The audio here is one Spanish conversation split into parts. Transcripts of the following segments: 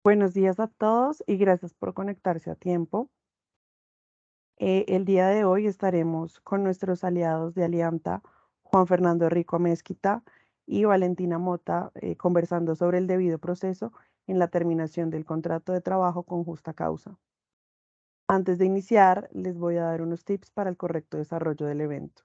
Buenos días a todos y gracias por conectarse a tiempo. El día de hoy estaremos con nuestros aliados de Alianta, Juan Fernando Rico Mezquita y Valentina Mota, conversando sobre el debido proceso en la terminación del contrato de trabajo con justa causa. Antes de iniciar, les voy a dar unos tips para el correcto desarrollo del evento.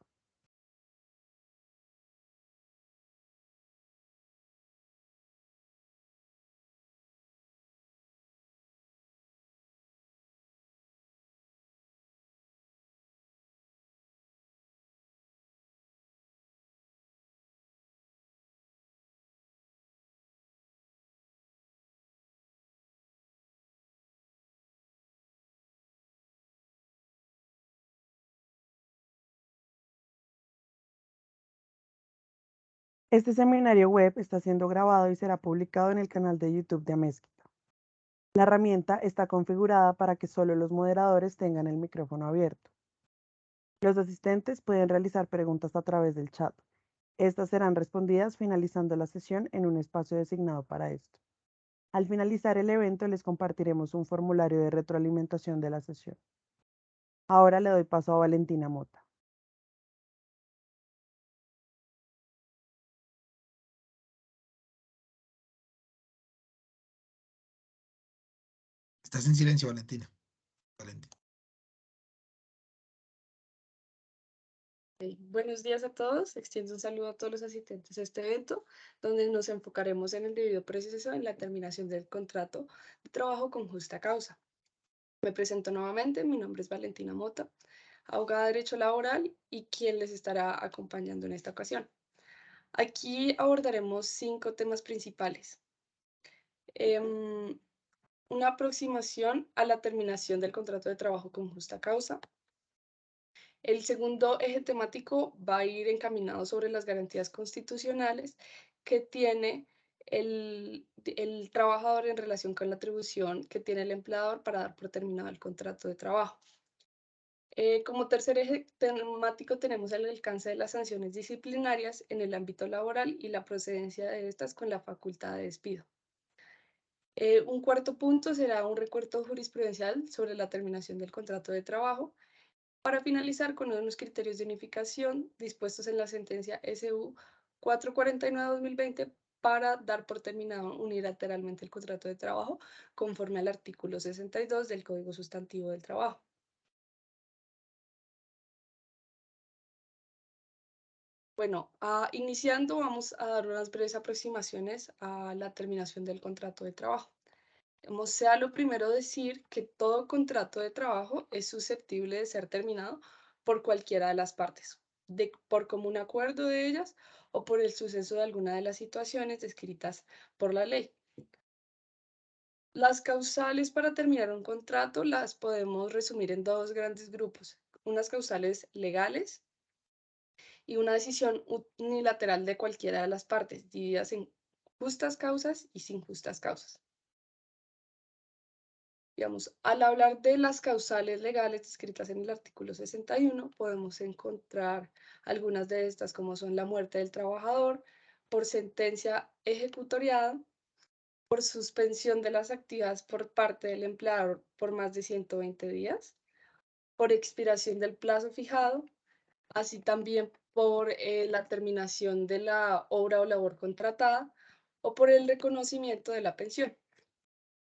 Este seminario web está siendo grabado y será publicado en el canal de YouTube de Amezquita. La herramienta está configurada para que solo los moderadores tengan el micrófono abierto. Los asistentes pueden realizar preguntas a través del chat. Estas serán respondidas finalizando la sesión en un espacio designado para esto. Al finalizar el evento les compartiremos un formulario de retroalimentación de la sesión. Ahora le doy paso a Valentina Mota. Estás en silencio, Valentina. Valentina. Buenos días a todos. Extiendo un saludo a todos los asistentes a este evento, donde nos enfocaremos en el debido proceso en la terminación del contrato de trabajo con justa causa. Me presento nuevamente, mi nombre es Valentina Mota, abogada de Derecho Laboral y quien les estará acompañando en esta ocasión. Aquí abordaremos 5 temas principales. Em, una aproximación a la terminación del contrato de trabajo con justa causa. El segundo eje temático va a ir encaminado sobre las garantías constitucionales que tiene el trabajador en relación con la atribución que tiene el empleador para dar por terminado el contrato de trabajo. Como tercer eje temático tenemos el alcance de las sanciones disciplinarias en el ámbito laboral y la procedencia de estas con la facultad de despido. Un cuarto punto será un recuento jurisprudencial sobre la terminación del contrato de trabajo para finalizar con unos criterios de unificación dispuestos en la sentencia SU 449-2020 para dar por terminado unilateralmente el contrato de trabajo conforme al artículo 62 del Código Sustantivo del Trabajo. Bueno, iniciando vamos a dar unas breves aproximaciones a la terminación del contrato de trabajo. Sea lo primero decir que todo contrato de trabajo es susceptible de ser terminado por cualquiera de las partes, por común acuerdo de ellas o por el suceso de alguna de las situaciones descritas por la ley. Las causales para terminar un contrato las podemos resumir en dos grandes grupos, unas causales legales y una decisión unilateral de cualquiera de las partes, divididas en justas causas y sin justas causas. Digamos, al hablar de las causales legales descritas en el artículo 61, podemos encontrar algunas de estas, como son la muerte del trabajador, por sentencia ejecutoriada, por suspensión de las actividades por parte del empleador por más de 120 días, por expiración del plazo fijado, así también por la terminación de la obra o labor contratada o por el reconocimiento de la pensión.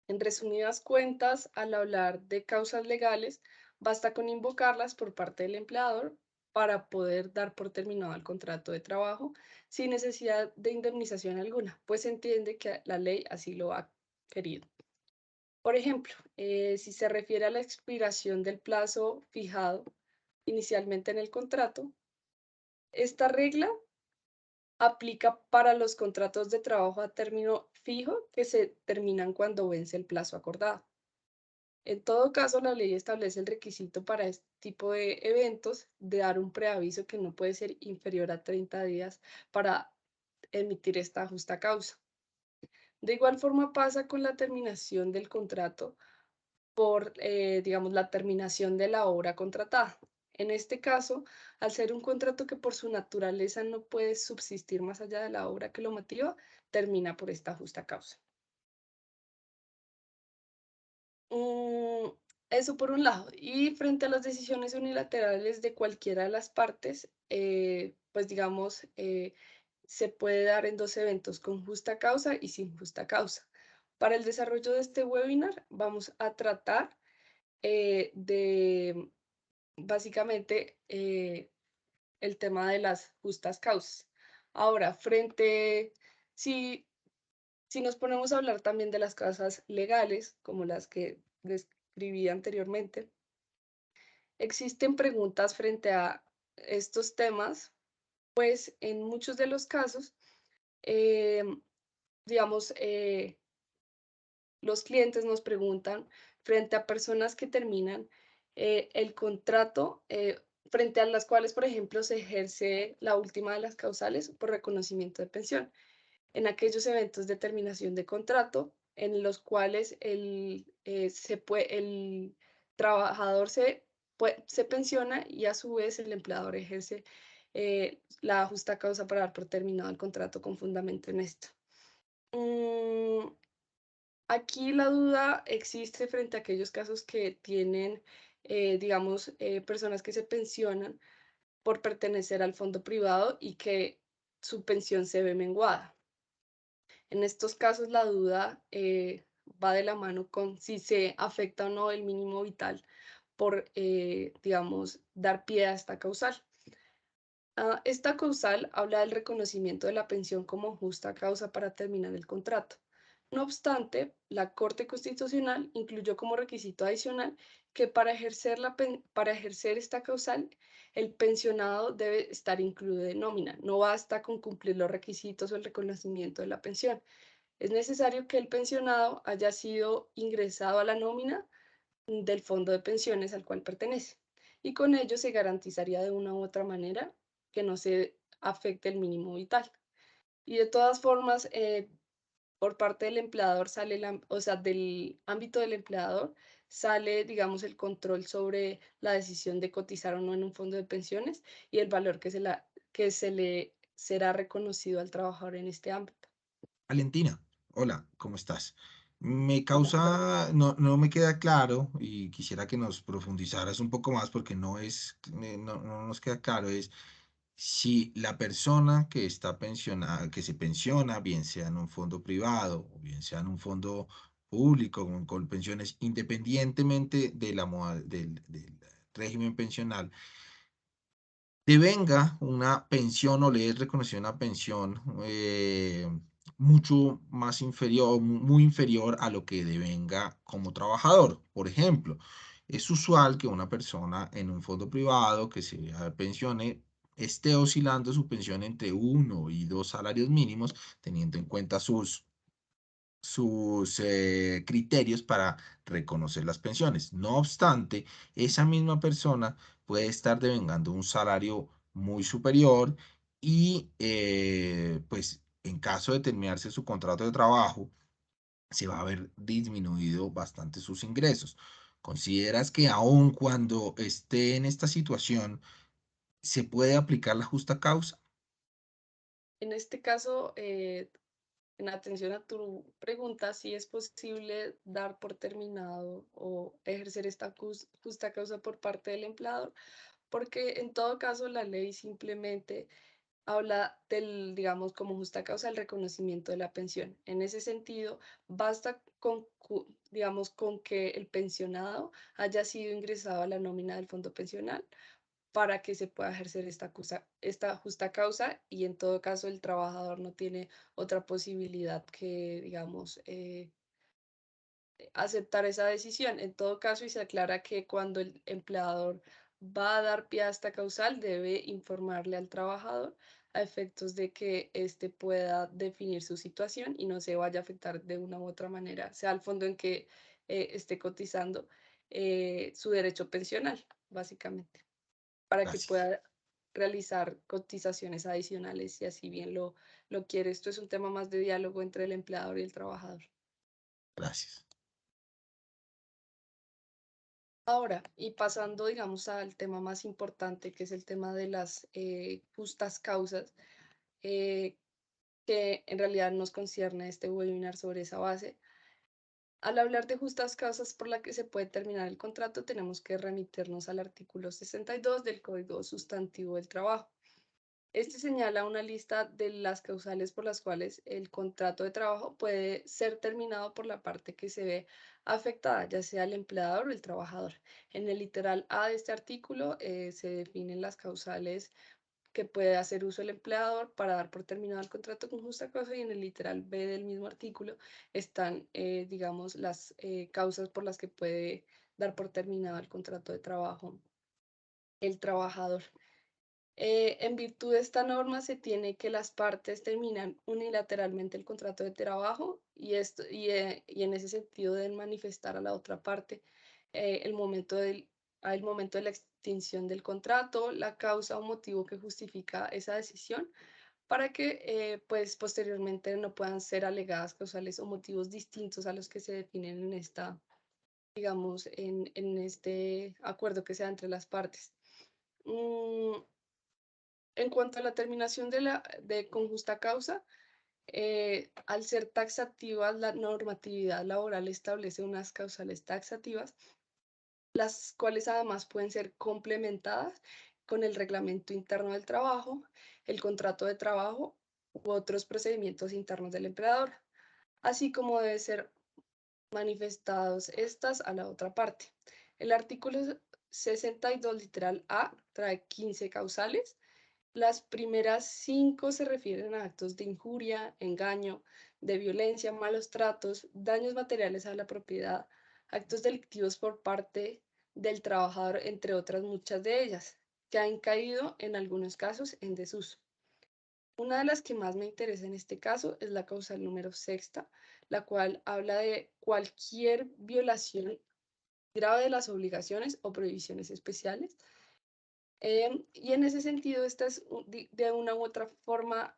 En resumidas cuentas, al hablar de causas legales, basta con invocarlas por parte del empleador para poder dar por terminado el contrato de trabajo sin necesidad de indemnización alguna, pues se entiende que la ley así lo ha querido. Por ejemplo, si se refiere a la expiración del plazo fijado inicialmente en el contrato, esta regla aplica para los contratos de trabajo a término fijo que se terminan cuando vence el plazo acordado. En todo caso, la ley establece el requisito para este tipo de eventos de dar un preaviso que no puede ser inferior a 30 días para emitir esta justa causa. De igual forma pasa con la terminación del contrato por, digamos, la terminación de la obra contratada. En este caso, al ser un contrato que por su naturaleza no puede subsistir más allá de la obra que lo motiva, termina por esta justa causa. Eso por un lado. Y frente a las decisiones unilaterales de cualquiera de las partes, pues digamos, se puede dar en dos eventos, con justa causa y sin justa causa. Para el desarrollo de este webinar vamos a tratar de básicamente el tema de las justas causas. Ahora, si, si nos ponemos a hablar también de las causas legales, como las que describí anteriormente, existen preguntas frente a estos temas, pues en muchos de los casos, eh, digamos, los clientes nos preguntan frente a personas que terminan el contrato, frente a las cuales, por ejemplo, se ejerce la última de las causales por reconocimiento de pensión. En aquellos eventos de terminación de contrato en los cuales el trabajador se pensiona y a su vez el empleador ejerce la justa causa para dar por terminado el contrato con fundamento en esto. Aquí la duda existe frente a aquellos casos que tienen, digamos, personas que se pensionan por pertenecer al fondo privado y que su pensión se ve menguada. En estos casos la duda va de la mano con si se afecta o no el mínimo vital por, digamos, dar pie a esta causal. Esta causal habla del reconocimiento de la pensión como justa causa para terminar el contrato. No obstante, la Corte Constitucional incluyó como requisito adicional que para ejercer esta causal, el pensionado debe estar incluido en nómina. No basta con cumplir los requisitos o el reconocimiento de la pensión. Es necesario que el pensionado haya sido ingresado a la nómina del fondo de pensiones al cual pertenece. Y con ello se garantizaría de una u otra manera que no se afecte el mínimo vital. Y de todas formas, por parte del empleador sale, o sea, del ámbito del empleador sale, digamos, el control sobre la decisión de cotizar o no en un fondo de pensiones y el valor que se le será reconocido al trabajador en este ámbito. Valentina, hola, ¿cómo estás? Me Hola, Carlos. causa, no me queda claro y quisiera que nos profundizaras un poco más porque no nos queda claro, es si la persona que está pensionada, que se pensiona, bien sea en un fondo privado o bien sea en un fondo público con pensiones, independientemente de del régimen pensional, devenga una pensión o le es reconocida una pensión mucho más inferior, muy inferior a lo que devenga como trabajador. Por ejemplo, es usual que una persona en un fondo privado que se pensione esté oscilando su pensión entre uno y dos salarios mínimos, teniendo en cuenta sus criterios para reconocer las pensiones. No obstante, esa misma persona puede estar devengando un salario muy superior y pues en caso de terminarse su contrato de trabajo, se va a ver disminuido bastante sus ingresos. ¿Consideras que aun cuando esté en esta situación, se puede aplicar la justa causa? En este caso, en atención a tu pregunta, si es posible dar por terminado o ejercer esta justa causa por parte del empleador, porque en todo caso la ley simplemente habla del, digamos, como justa causa el reconocimiento de la pensión. En ese sentido, basta con, digamos, con que el pensionado haya sido ingresado a la nómina del fondo pensional para que se pueda ejercer esta justa causa y en todo caso el trabajador no tiene otra posibilidad que, digamos, aceptar esa decisión. En todo caso, y se aclara que cuando el empleador va a dar pie a esta causal, debe informarle al trabajador a efectos de que éste pueda definir su situación y no se vaya a afectar de una u otra manera, sea el fondo en que esté cotizando su derecho pensional, básicamente, para que Gracias, pueda realizar cotizaciones adicionales si así bien lo quiere. Esto es un tema más de diálogo entre el empleador y el trabajador. gracias. Ahora, y pasando, digamos, al tema más importante, que es el tema de las justas causas, eh, que en realidad nos concierne este webinar sobre esa base. Al hablar de justas causas por las que se puede terminar el contrato, tenemos que remitirnos al artículo 62 del Código Sustantivo del Trabajo. Este señala una lista de las causales por las cuales el contrato de trabajo puede ser terminado por la parte que se ve afectada, ya sea el empleador o el trabajador. En el literal A de este artículo se definen las causales que puede hacer uso el empleador para dar por terminado el contrato con justa causa, y en el literal B del mismo artículo están, digamos, las causas por las que puede dar por terminado el contrato de trabajo el trabajador. En virtud de esta norma se tiene que las partes terminan unilateralmente el contrato de trabajo y en ese sentido deben manifestar a la otra parte el momento al momento de la extinción del contrato, la causa o motivo que justifica esa decisión, para que pues posteriormente no puedan ser alegadas causales o motivos distintos a los que se definen en esta, digamos, en este acuerdo que sea entre las partes. En cuanto a la terminación con justa causa, al ser taxativas, la normatividad laboral establece unas causales taxativas, las cuales además pueden ser complementadas con el reglamento interno del trabajo, el contrato de trabajo u otros procedimientos internos del empleador, así como debe ser manifestados estas a la otra parte. El artículo 62 literal A trae 15 causales. Las primeras 5 se refieren a actos de injuria, engaño, de violencia, malos tratos, daños materiales a la propiedad, actos delictivos por parte del trabajador, entre otras muchas de ellas, que han caído en algunos casos en desuso. Una de las que más me interesa en este caso es la causal número 6, la cual habla de cualquier violación grave de las obligaciones o prohibiciones especiales. Y en ese sentido, esta es de una u otra forma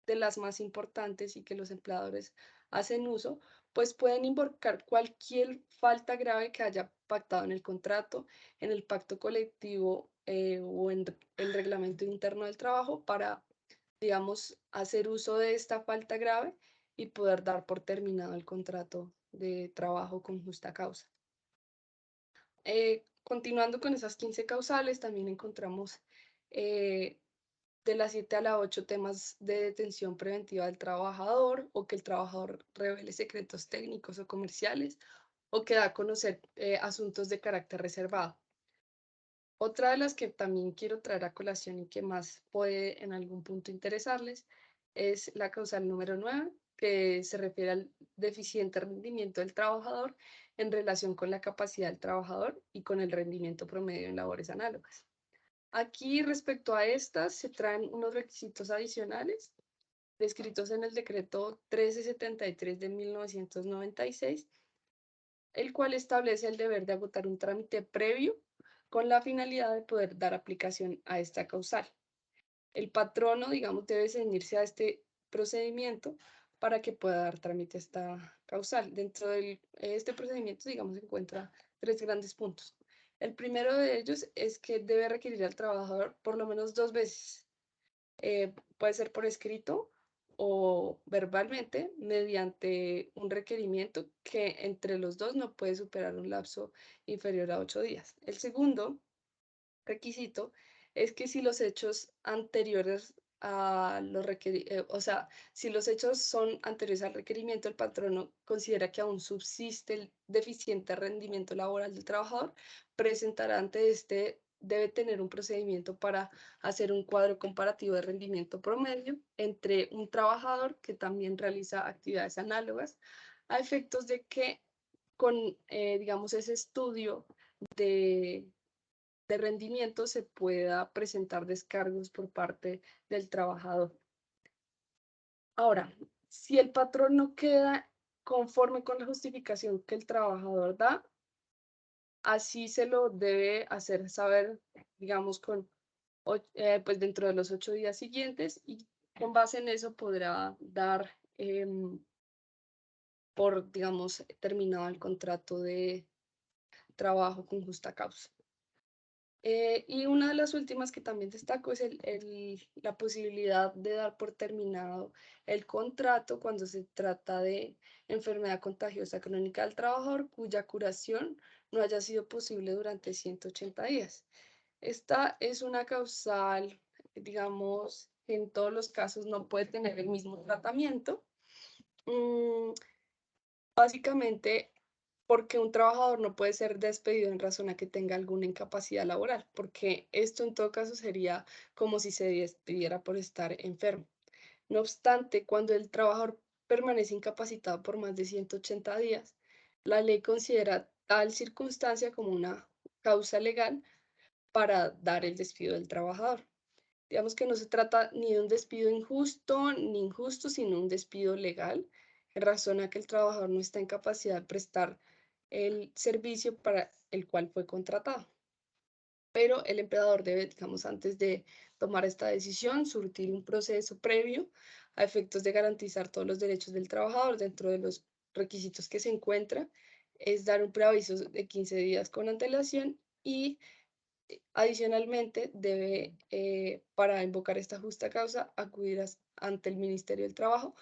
de las más importantes y que los empleadores hacen uso, pues pueden invocar cualquier falta grave que haya pactado en el contrato, en el pacto colectivo o en el reglamento interno del trabajo para, digamos, hacer uso de esta falta grave y poder dar por terminado el contrato de trabajo con justa causa. Continuando con esas 15 causales, también encontramos de las 7 a las 8 temas de detención preventiva del trabajador, o que el trabajador revele secretos técnicos o comerciales, o que da a conocer asuntos de carácter reservado. Otra de las que también quiero traer a colación y que más puede en algún punto interesarles es la causal número 9, que se refiere al deficiente rendimiento del trabajador en relación con la capacidad del trabajador y con el rendimiento promedio en labores análogas. Aquí, respecto a estas, se traen unos requisitos adicionales descritos en el decreto 1373 de 1996, el cual establece el deber de agotar un trámite previo con la finalidad de poder dar aplicación a esta causal. El patrono, digamos, debe ceñirse a este procedimiento para que pueda dar trámite a esta causal. Dentro de este procedimiento, digamos, se encuentra 3 grandes puntos. El primero de ellos es que debe requerir al trabajador por lo menos 2 veces. Puede ser por escrito o verbalmente, mediante un requerimiento que entre los dos no puede superar un lapso inferior a 8 días. El segundo requisito es que si los hechos anteriores a los o sea, si los hechos son anteriores al requerimiento, el patrono considera que aún subsiste el deficiente rendimiento laboral del trabajador, presentará ante este, debe tener un procedimiento para hacer un cuadro comparativo de rendimiento promedio entre un trabajador que también realiza actividades análogas, a efectos de que con, digamos, ese estudio de rendimiento se pueda presentar descargos por parte del trabajador. Ahora, si el patrón no queda conforme con la justificación que el trabajador da, así se lo debe hacer saber, digamos, pues dentro de los 8 días siguientes, y con base en eso podrá dar por, digamos, terminado el contrato de trabajo con justa causa. Y una de las últimas que también destaco es la posibilidad de dar por terminado el contrato cuando se trata de enfermedad contagiosa crónica del trabajador cuya curación no haya sido posible durante 180 días. Esta es una causal, digamos, que en todos los casos no puede tener el mismo tratamiento. Básicamente, porque un trabajador no puede ser despedido en razón a que tenga alguna incapacidad laboral, porque esto en todo caso sería como si se despidiera por estar enfermo. No obstante, cuando el trabajador permanece incapacitado por más de 180 días, la ley considera tal circunstancia como una causa legal para dar el despido del trabajador. Digamos que no se trata ni de un despido injusto ni injusto, sino un despido legal, en razón a que el trabajador no está en capacidad de prestar el servicio para el cual fue contratado. Pero el empleador debe, digamos, antes de tomar esta decisión, surtir un proceso previo a efectos de garantizar todos los derechos del trabajador. Dentro de los requisitos que se encuentra es dar un preaviso de 15 días con antelación y adicionalmente, debe, para invocar esta justa causa, acudir ante el Ministerio del Trabajo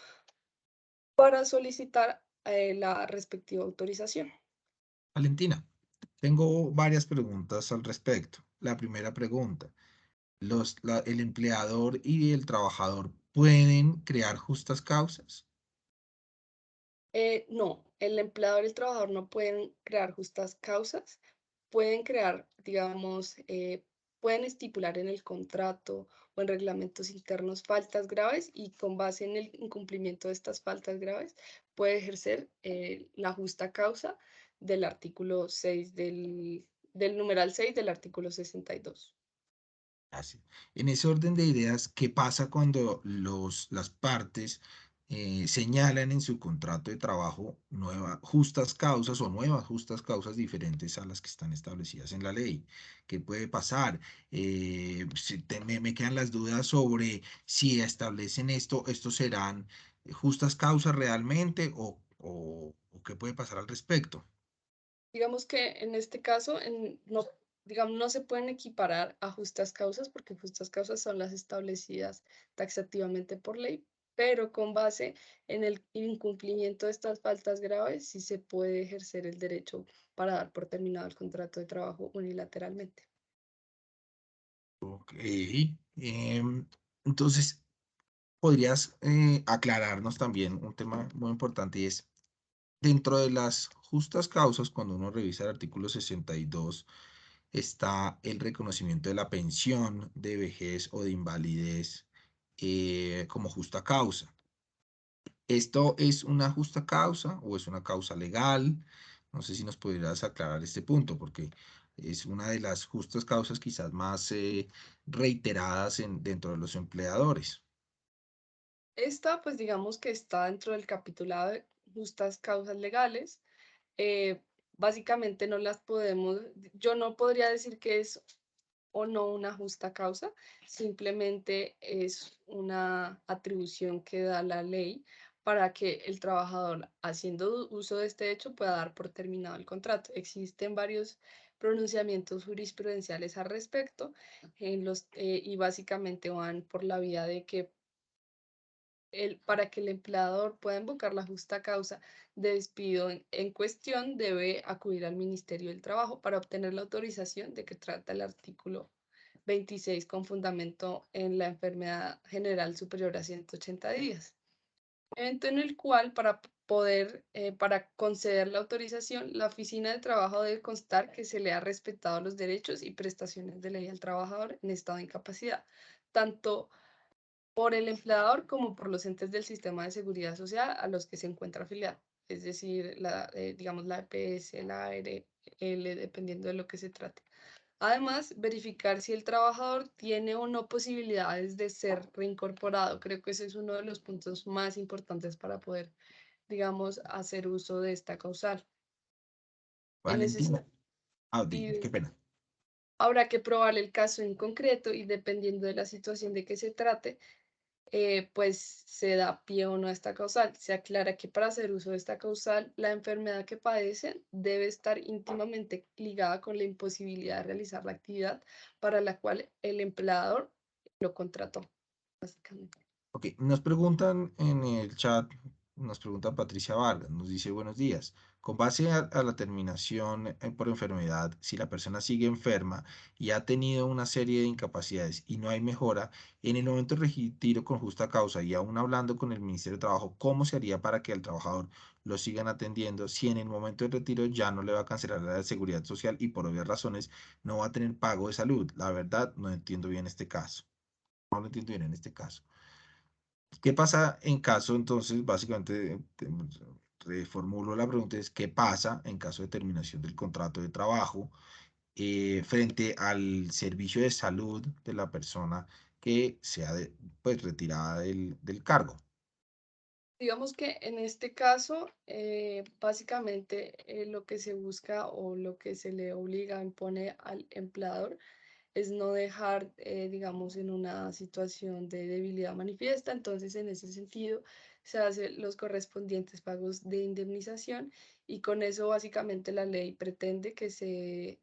para solicitar la respectiva autorización. Valentina, tengo varias preguntas al respecto. La primera pregunta, ¿el empleador y el trabajador pueden crear justas causas? No, el empleador y el trabajador no pueden crear justas causas, pueden crear, digamos, pueden estipular en el contrato o en reglamentos internos faltas graves y con base en el incumplimiento de estas faltas graves puede ejercer la justa causa del artículo 6 del numeral 6 del artículo 62. Así. En ese orden de ideas, ¿qué pasa cuando las partes señalan en su contrato de trabajo justas causas o nuevas justas causas diferentes a las que están establecidas en la ley? ¿Qué puede pasar? Me quedan las dudas sobre si establecen estos serán justas causas realmente o qué puede pasar al respecto. Digamos que en este caso no, digamos, no se pueden equiparar a justas causas porque justas causas son las establecidas taxativamente por ley, pero con base en el incumplimiento de estas faltas graves sí se puede ejercer el derecho para dar por terminado el contrato de trabajo unilateralmente. Ok. Entonces, ¿podrías aclararnos también un tema muy importante y es, dentro de las justas causas, cuando uno revisa el artículo 62, está el reconocimiento de la pensión de vejez o de invalidez como justa causa? ¿Esto es una justa causa o es una causa legal? No sé si nos podrías aclarar este punto, porque es una de las justas causas quizás más reiteradas dentro de los empleadores. Esta, pues digamos que está dentro del capitulado de justas causas legales. eh, Básicamente no las podemos, yo no podría decir que es o no una justa causa, simplemente es una atribución que da la ley para que el trabajador, haciendo uso de este hecho, pueda dar por terminado el contrato. Existen varios pronunciamientos jurisprudenciales al respecto y básicamente van por la vía de que para que el empleador pueda invocar la justa causa de despido en cuestión, debe acudir al Ministerio del Trabajo para obtener la autorización de que trata el artículo 26 con fundamento en la enfermedad general superior a 180 días. Evento en el cual para conceder la autorización, la oficina de trabajo debe constar que se le ha respetado los derechos y prestaciones de ley al trabajador en estado de incapacidad, tanto por el empleador como por los entes del sistema de seguridad social a los que se encuentra afiliado, es decir, digamos la EPS, la ARL, dependiendo de lo que se trate. Además, verificar si el trabajador tiene o no posibilidades de ser reincorporado. Creo que ese es uno de los puntos más importantes para poder, digamos, hacer uso de esta causal. En ese Valentina. Dime, qué sentido, pena. habrá que probar el caso en concreto y dependiendo de la situación de que se trate, pues se da pie o no a esta causal. Se aclara que para hacer uso de esta causal, la enfermedad que padecen debe estar íntimamente ligada con la imposibilidad de realizar la actividad para la cual el empleador lo contrató, básicamente. Ok, nos preguntan en el chat, nos pregunta Patricia Vargas, nos dice buenos días. Con base a la terminación por enfermedad, si la persona sigue enferma y ha tenido una serie de incapacidades y no hay mejora, en el momento de retiro con justa causa y aún hablando con el Ministerio de Trabajo, ¿cómo se haría para que al trabajador lo sigan atendiendo si en el momento del retiro ya no le va a cancelar la seguridad social y por obvias razones no va a tener pago de salud? La verdad, no entiendo bien este caso. No lo entiendo bien en este caso. ¿Qué pasa en caso, entonces, básicamente, reformulo la pregunta, es qué pasa en caso de terminación del contrato de trabajo frente al servicio de salud de la persona que sea pues, retirada del cargo? Digamos que en este caso, básicamente lo que se busca o lo que se le obliga, impone al empleador es no dejar, digamos, en una situación de debilidad manifiesta. Entonces, en ese sentido, se hacen los correspondientes pagos de indemnización y con eso básicamente la ley pretende que se,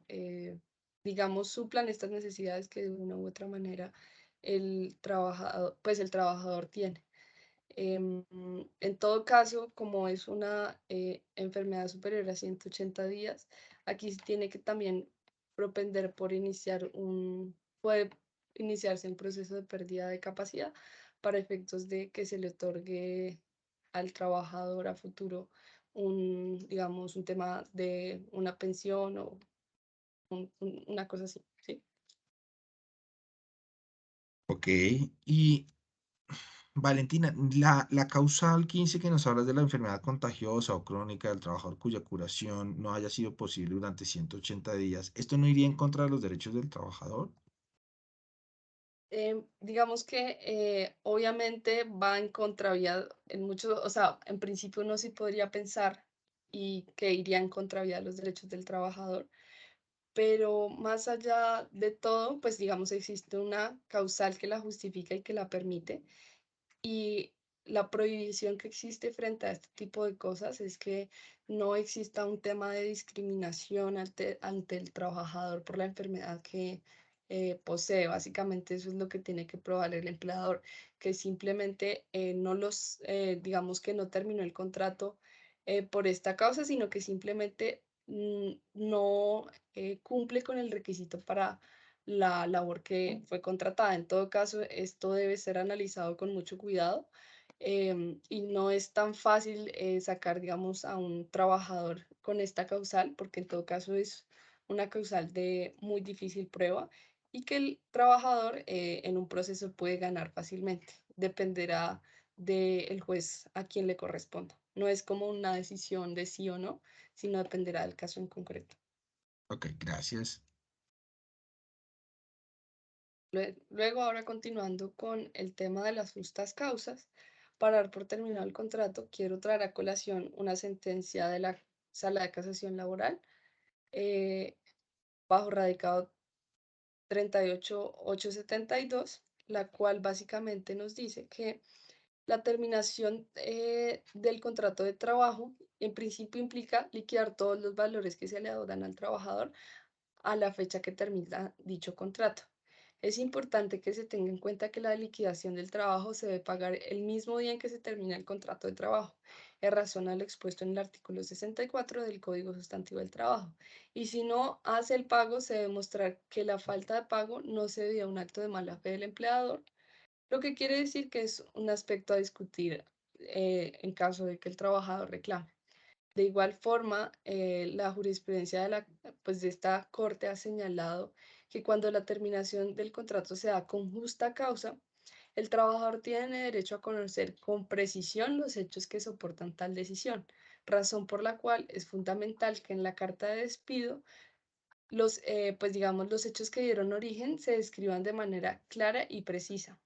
digamos, suplan estas necesidades que de una u otra manera el trabajador tiene. En todo caso, como es una enfermedad superior a 180 días, aquí se tiene que también propender por puede iniciarse un proceso de pérdida de capacidad para efectos de que se le otorgue al trabajador a futuro digamos, un tema de una pensión o una cosa así, ¿sí? Ok, y Valentina, la causal 15 que nos hablas de la enfermedad contagiosa o crónica del trabajador cuya curación no haya sido posible durante 180 días, ¿esto no iría en contra de los derechos del trabajador? Digamos que obviamente va en contravía en muchos, o sea, en principio uno sí podría pensar y que iría en contravía de los derechos del trabajador, pero más allá de todo, pues digamos existe una causal que la justifica y que la permite y la prohibición que existe frente a este tipo de cosas es que no exista un tema de discriminación ante el trabajador por la enfermedad que posee. Básicamente eso es lo que tiene que probar el empleador, que simplemente digamos que no terminó el contrato por esta causa, sino que simplemente no cumple con el requisito para la labor que fue contratada. En todo caso, esto debe ser analizado con mucho cuidado y no es tan fácil sacar, digamos, a un trabajador con esta causal, porque en todo caso es una causal de muy difícil prueba y que el trabajador en un proceso puede ganar fácilmente. Dependerá del juez a quien le corresponda. No es como una decisión de sí o no, sino dependerá del caso en concreto. Ok, gracias. Luego, ahora continuando con el tema de las justas causas, para dar por terminado el contrato, quiero traer a colación una sentencia de la Sala de Casación Laboral eh, bajo radicado 38872, la cual básicamente nos dice que la terminación del contrato de trabajo en principio implica liquidar todos los valores que se le adeudan al trabajador a la fecha que termina dicho contrato. Es importante que se tenga en cuenta que la liquidación del trabajo se debe pagar el mismo día en que se termina el contrato de trabajo, en razón a lo expuesto en el artículo 64 del Código Sustantivo del Trabajo. Y si no hace el pago, se debe mostrar que la falta de pago no se debió a un acto de mala fe del empleador, lo que quiere decir que es un aspecto a discutir en caso de que el trabajador reclame. De igual forma, la jurisprudencia pues, de esta corte ha señalado que cuando la terminación del contrato se da con justa causa, el trabajador tiene derecho a conocer con precisión los hechos que soportan tal decisión, razón por la cual es fundamental que en la carta de despido pues digamos, los hechos que dieron origen se describan de manera clara y precisa,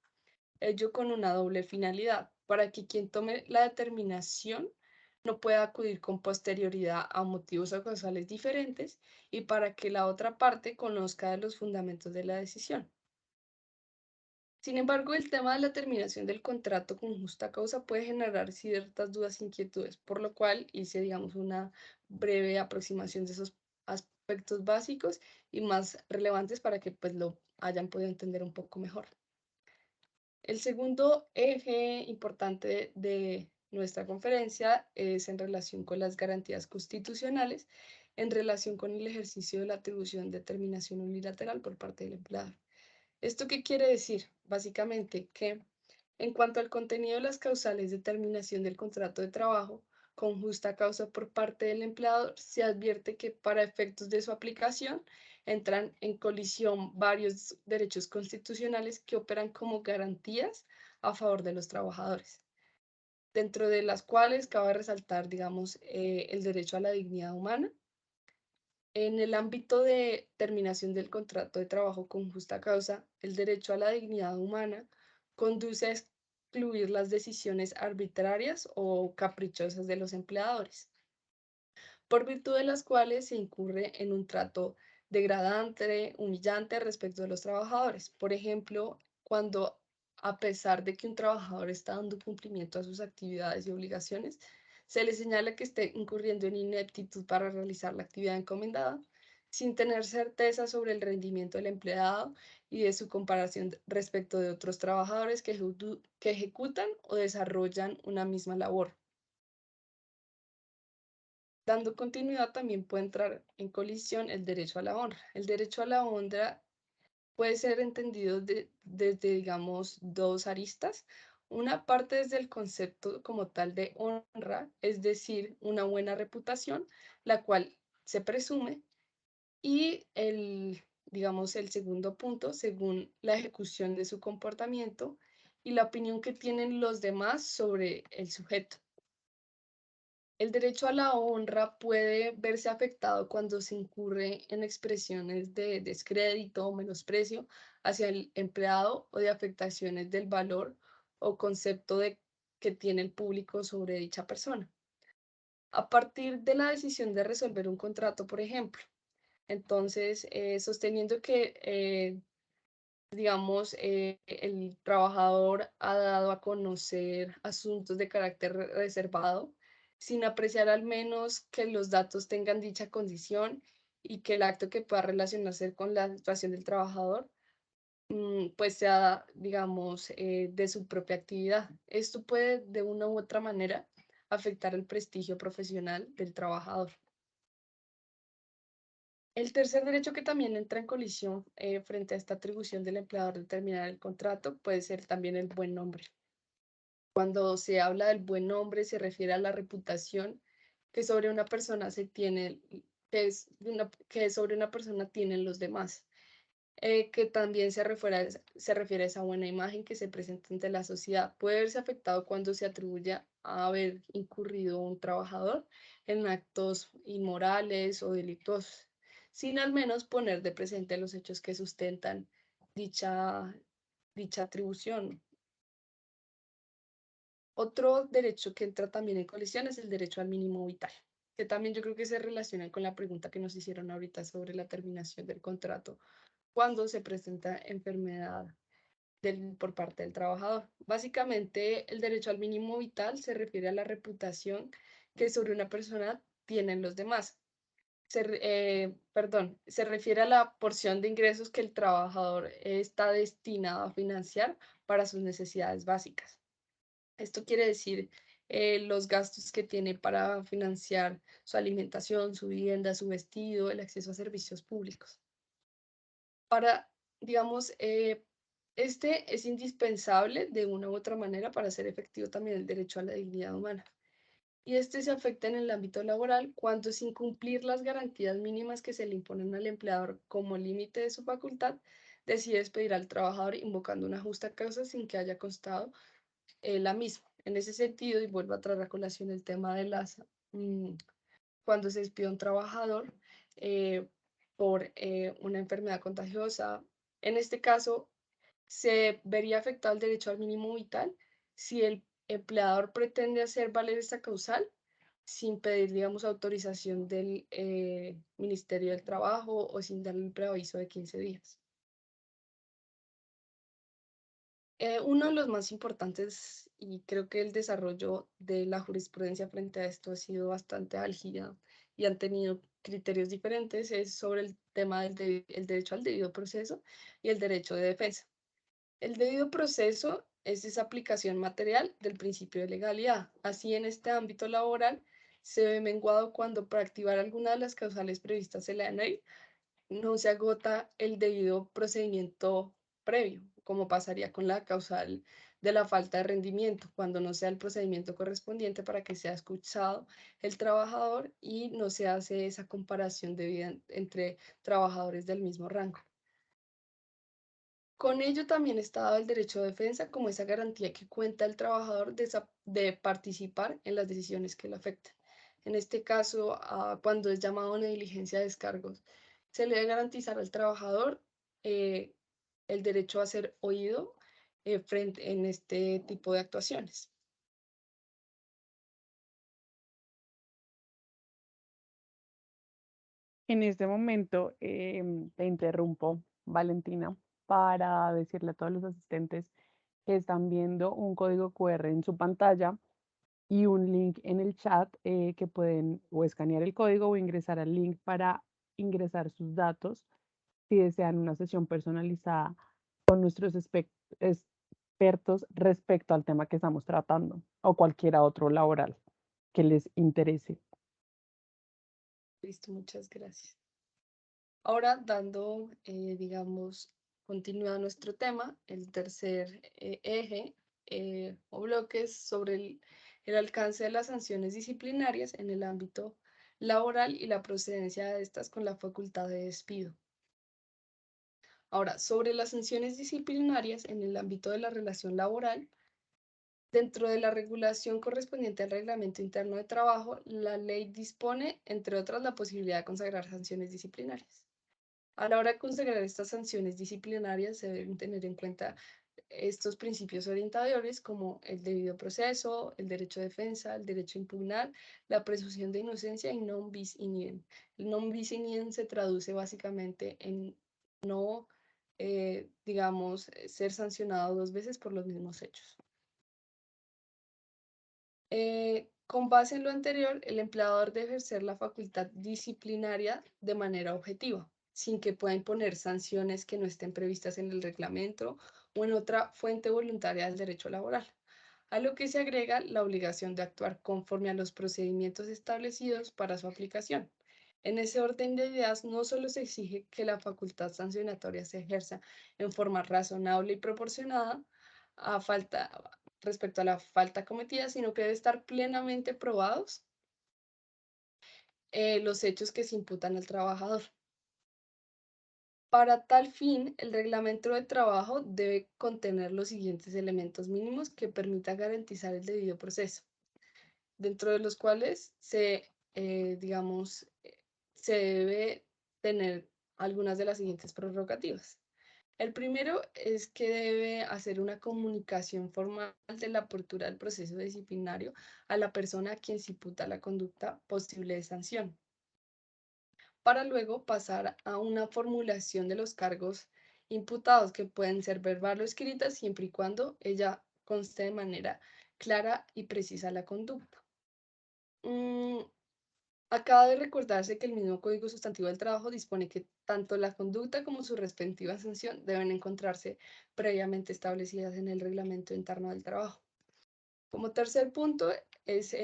ello con una doble finalidad, para que quien tome la determinación no pueda acudir con posterioridad a motivos o causales diferentes y para que la otra parte conozca de los fundamentos de la decisión. Sin embargo, el tema de la terminación del contrato con justa causa puede generar ciertas dudas e inquietudes, por lo cual hice, digamos, una breve aproximación de esos aspectos básicos y más relevantes para que pues lo hayan podido entender un poco mejor. El segundo eje importante de nuestra conferencia es en relación con las garantías constitucionales, en relación con el ejercicio de la atribución de terminación unilateral por parte del empleador. ¿Esto qué quiere decir? Básicamente que en cuanto al contenido de las causales de terminación del contrato de trabajo, con justa causa por parte del empleador, se advierte que para efectos de su aplicación entran en colisión varios derechos constitucionales que operan como garantías a favor de los trabajadores, dentro de las cuales cabe resaltar, digamos, el derecho a la dignidad humana. En el ámbito de terminación del contrato de trabajo con justa causa, el derecho a la dignidad humana conduce a excluir las decisiones arbitrarias o caprichosas de los empleadores, por virtud de las cuales se incurre en un trato degradante, humillante respecto de los trabajadores. Por ejemplo, cuando a pesar de que un trabajador está dando cumplimiento a sus actividades y obligaciones, se le señala que esté incurriendo en ineptitud para realizar la actividad encomendada, sin tener certeza sobre el rendimiento del empleado y de su comparación respecto de otros trabajadores que ejecutan o desarrollan una misma labor. Dando continuidad, también puede entrar en colisión el derecho a la honra. El derecho a la honra puede ser entendido desde, digamos, dos aristas. Una parte desde el concepto como tal de honra, es decir, una buena reputación, la cual se presume, y digamos, el segundo punto, según la ejecución de su comportamiento y la opinión que tienen los demás sobre el sujeto. El derecho a la honra puede verse afectado cuando se incurre en expresiones de descrédito o menosprecio hacia el empleado o de afectaciones del valor o concepto que tiene el público sobre dicha persona. A partir de la decisión de resolver un contrato, por ejemplo, entonces, sosteniendo que digamos, el trabajador ha dado a conocer asuntos de carácter reservado, sin apreciar al menos que los datos tengan dicha condición y que el acto que pueda relacionarse con la situación del trabajador, pues sea, digamos, de su propia actividad. Esto puede de una u otra manera afectar el prestigio profesional del trabajador. El tercer derecho que también entra en colisión frente a esta atribución del empleador de terminar el contrato puede ser también el buen nombre. Cuando se habla del buen nombre se refiere a la reputación que sobre una persona se tiene, que sobre una persona tienen los demás, que también se refiere a esa buena imagen que se presenta ante la sociedad. Puede verse afectado cuando se atribuye a haber incurrido un trabajador en actos inmorales o delictuosos, sin al menos poner de presente los hechos que sustentan dicha, dicha atribución. Otro derecho que entra también en colisión es el derecho al mínimo vital, que también yo creo que se relaciona con la pregunta que nos hicieron ahorita sobre la terminación del contrato cuando se presenta enfermedad por parte del trabajador. Básicamente, el derecho al mínimo vital se refiere a la reputación que sobre una persona tienen los demás. Se refiere a la porción de ingresos que el trabajador está destinado a financiar para sus necesidades básicas. Esto quiere decir los gastos que tiene para financiar su alimentación, su vivienda, su vestido, el acceso a servicios públicos. Para, digamos, este es indispensable de una u otra manera para hacer efectivo también el derecho a la dignidad humana. Y este se afecta en el ámbito laboral cuando, sin cumplir las garantías mínimas que se le imponen al empleador como límite de su facultad, decide despedir al trabajador invocando una justa causa sin que haya constado la misma. En ese sentido, y vuelvo a traer a colación el tema de cuando se despide a un trabajador eh, por una enfermedad contagiosa, en este caso se vería afectado el derecho al mínimo vital si el empleador pretende hacer valer esta causal sin pedir, digamos, autorización del Ministerio del Trabajo o sin darle un preaviso de 15 días. Uno de los más importantes, y creo que el desarrollo de la jurisprudencia frente a esto ha sido bastante álgida y han tenido criterios diferentes, es sobre el tema del el derecho al debido proceso y el derecho de defensa. El debido proceso es esa aplicación material del principio de legalidad. Así, en este ámbito laboral, se ve menguado cuando para activar alguna de las causales previstas en la ley no se agota el debido procedimiento previo, como pasaría con la causal de la falta de rendimiento, cuando no sea el procedimiento correspondiente para que sea escuchado el trabajador y no se hace esa comparación debida entre trabajadores del mismo rango. Con ello también está dado el derecho de defensa como esa garantía que cuenta el trabajador de participar en las decisiones que le afectan. En este caso, cuando es llamado a una diligencia de descargos, se le debe garantizar al trabajador eh, el derecho a ser oído frente en este tipo de actuaciones. En este momento te interrumpo, Valentina, para decirle a todos los asistentes que están viendo un código QR en su pantalla y un link en el chat que pueden o escanear el código o ingresar al link para ingresar sus datos si desean una sesión personalizada con nuestros expertos respecto al tema que estamos tratando o cualquier otro laboral que les interese. Listo, muchas gracias. Ahora, dando, digamos, continuidad a nuestro tema, el tercer eje o bloque es sobre el alcance de las sanciones disciplinarias en el ámbito laboral y la procedencia de estas con la facultad de despido. Ahora, sobre las sanciones disciplinarias en el ámbito de la relación laboral, dentro de la regulación correspondiente al Reglamento Interno de Trabajo, la ley dispone, entre otras, la posibilidad de consagrar sanciones disciplinarias. A la hora de consagrar estas sanciones disciplinarias se deben tener en cuenta estos principios orientadores como el debido proceso, el derecho de defensa, el derecho a impugnar, la presunción de inocencia y non bis in idem. El non bis in idem se traduce básicamente en no, digamos, ser sancionado dos veces por los mismos hechos. Con base en lo anterior, el empleador debe ejercer la facultad disciplinaria de manera objetiva, sin que pueda imponer sanciones que no estén previstas en el reglamento o en otra fuente voluntaria del derecho laboral, a lo que se agrega la obligación de actuar conforme a los procedimientos establecidos para su aplicación. En ese orden de ideas, no solo se exige que la facultad sancionatoria se ejerza en forma razonable y proporcionada a falta, respecto a la falta cometida, sino que debe estar plenamente probados los hechos que se imputan al trabajador. Para tal fin, el reglamento de trabajo debe contener los siguientes elementos mínimos que permitan garantizar el debido proceso, dentro de los cuales digamos, se debe tener algunas de las siguientes prerrogativas. El primero es que debe hacer una comunicación formal de la apertura del proceso disciplinario a la persona a quien se imputa la conducta posible de sanción, para luego pasar a una formulación de los cargos imputados, que pueden ser verbal o escritas siempre y cuando ella conste de manera clara y precisa la conducta. Acaba de recordarse que el mismo Código Sustantivo del Trabajo dispone que tanto la conducta como su respectiva sanción deben encontrarse previamente establecidas en el Reglamento Interno del Trabajo. Como tercer punto es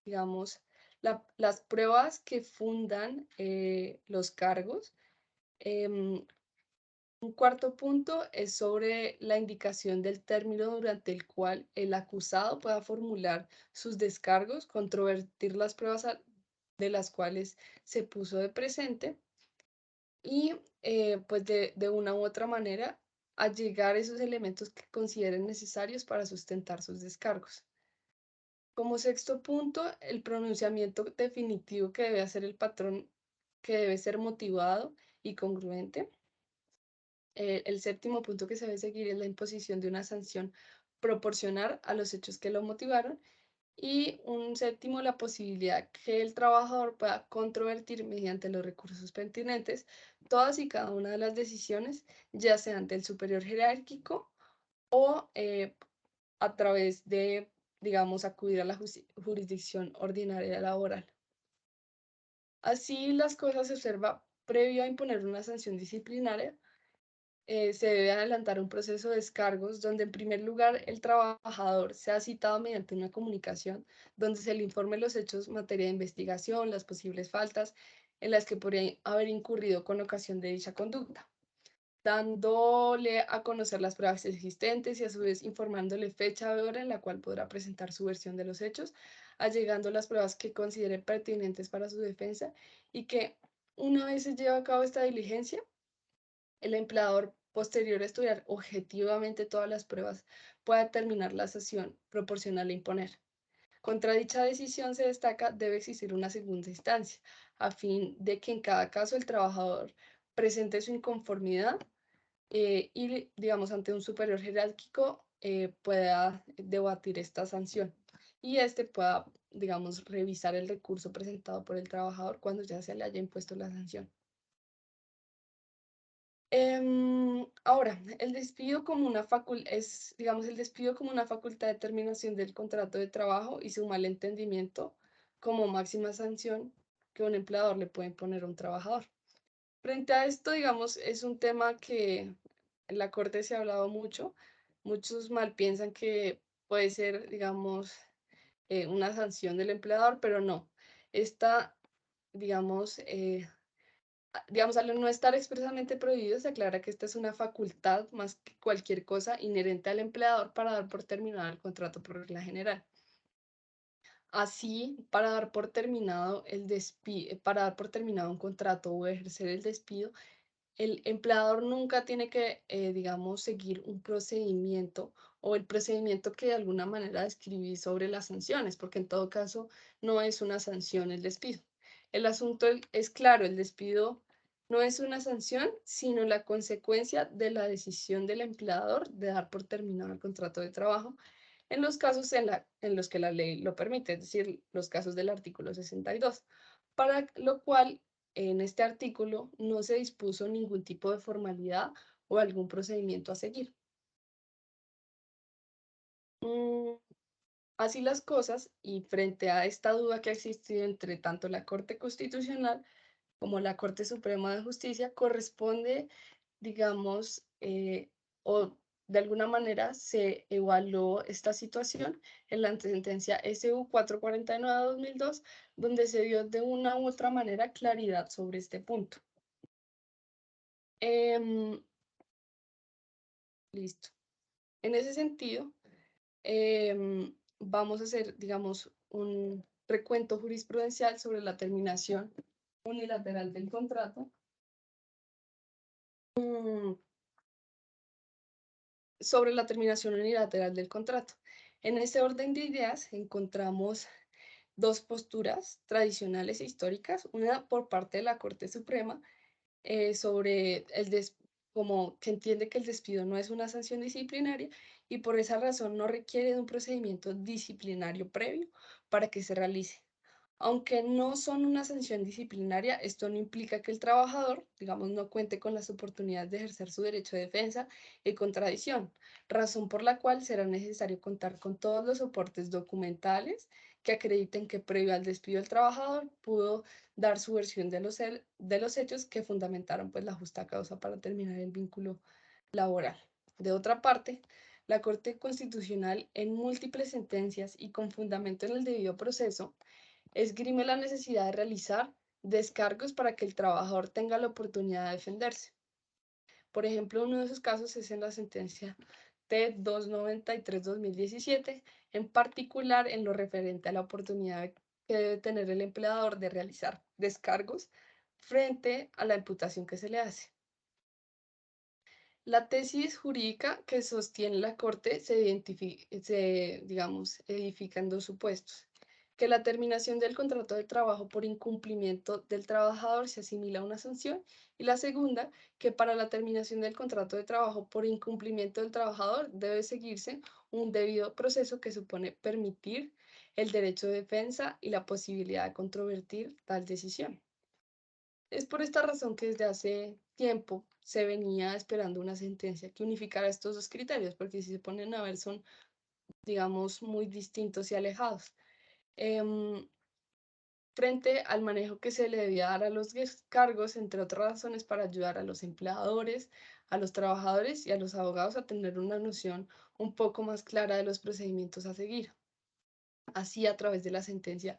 digamos, las pruebas que fundan los cargos. Un cuarto punto es sobre la indicación del término durante el cual el acusado pueda formular sus descargos, controvertir las pruebas de las cuales se puso de presente y pues de una u otra manera allegar esos elementos que consideren necesarios para sustentar sus descargos. Como sexto punto, el pronunciamiento definitivo que debe hacer el patrón, que debe ser motivado y congruente. El séptimo punto que se debe seguir es la imposición de una sanción proporcional a los hechos que lo motivaron. Y un séptimo, la posibilidad que el trabajador pueda controvertir mediante los recursos pertinentes todas y cada una de las decisiones, ya sea ante el superior jerárquico o a través de, digamos, acudir a la jurisdicción ordinaria laboral. Así las cosas se observa previo a imponer una sanción disciplinaria, se debe adelantar un proceso de descargos donde en primer lugar el trabajador sea citado mediante una comunicación donde se le informe los hechos en materia de investigación, las posibles faltas en las que podría haber incurrido con ocasión de dicha conducta, dándole a conocer las pruebas existentes y a su vez informándole fecha y hora en la cual podrá presentar su versión de los hechos, allegando las pruebas que considere pertinentes para su defensa y que una vez se lleva a cabo esta diligencia, el empleador posterior a estudiar objetivamente todas las pruebas pueda determinar la sanción proporcional a imponer. Contra dicha decisión se destaca debe existir una segunda instancia, a fin de que en cada caso el trabajador presente su inconformidad y, digamos, ante un superior jerárquico pueda debatir esta sanción y este pueda, digamos, revisar el recurso presentado por el trabajador cuando ya se le haya impuesto la sanción. Ahora, el despido como una digamos, el despido como una facultad de terminación del contrato de trabajo y su malentendimiento como máxima sanción que un empleador le puede imponer a un trabajador. Frente a esto, digamos, es un tema que en la Corte se ha hablado mucho. Muchos mal piensan que puede ser, digamos, una sanción del empleador, pero no. Esta, digamos, digamos, al no estar expresamente prohibido, se aclara que esta es una facultad más que cualquier cosa inherente al empleador para dar por terminado el contrato por regla general. Así, para dar por terminado para dar por terminado un contrato o ejercer el despido, el empleador nunca tiene que, digamos, seguir un procedimiento o el procedimiento que de alguna manera describí sobre las sanciones, porque en todo caso no es una sanción el despido. El asunto es claro, el despido no es una sanción, sino la consecuencia de la decisión del empleador de dar por terminado el contrato de trabajo en los casos en los que la ley lo permite, es decir, los casos del artículo 62, para lo cual en este artículo no se dispuso ningún tipo de formalidad o algún procedimiento a seguir. Así las cosas, y frente a esta duda que ha existido entre tanto la Corte Constitucional como la Corte Suprema de Justicia, corresponde, digamos, o de alguna manera se evaluó esta situación en la sentencia SU 449/2002, donde se dio de una u otra manera claridad sobre este punto. Listo. En ese sentido, vamos a hacer, digamos, un recuento jurisprudencial sobre la terminación unilateral del contrato. Sobre la terminación unilateral del contrato. En este orden de ideas encontramos dos posturas tradicionales e históricas, una por parte de la Corte Suprema sobre como que entiende que el despido no es una sanción disciplinaria y por esa razón no requiere de un procedimiento disciplinario previo para que se realice. Aunque no son una sanción disciplinaria, esto no implica que el trabajador, digamos, no cuente con las oportunidades de ejercer su derecho de defensa y contradicción, razón por la cual será necesario contar con todos los soportes documentales que acrediten que previo al despido del trabajador pudo dar su versión de los hechos que fundamentaron pues la justa causa para terminar el vínculo laboral. De otra parte, la Corte Constitucional en múltiples sentencias y con fundamento en el debido proceso esgrime la necesidad de realizar descargos para que el trabajador tenga la oportunidad de defenderse. Por ejemplo, uno de esos casos es en la sentencia T293/2017, en particular en lo referente a la oportunidad que debe tener el empleador de realizar descargos frente a la imputación que se le hace. La tesis jurídica que sostiene la Corte digamos, edifica en dos supuestos: que la terminación del contrato de trabajo por incumplimiento del trabajador se asimila a una sanción, y la segunda, que para la terminación del contrato de trabajo por incumplimiento del trabajador debe seguirse un debido proceso que supone permitir el derecho de defensa y la posibilidad de controvertir tal decisión. Es por esta razón que desde hace tiempo se venía esperando una sentencia que unificara estos dos criterios, porque si se ponen a ver son, digamos, muy distintos y alejados. Frente al manejo que se le debía dar a los descargos, entre otras razones, para ayudar a los empleadores, a los trabajadores y a los abogados a tener una noción un poco más clara de los procedimientos a seguir. Así, a través de la sentencia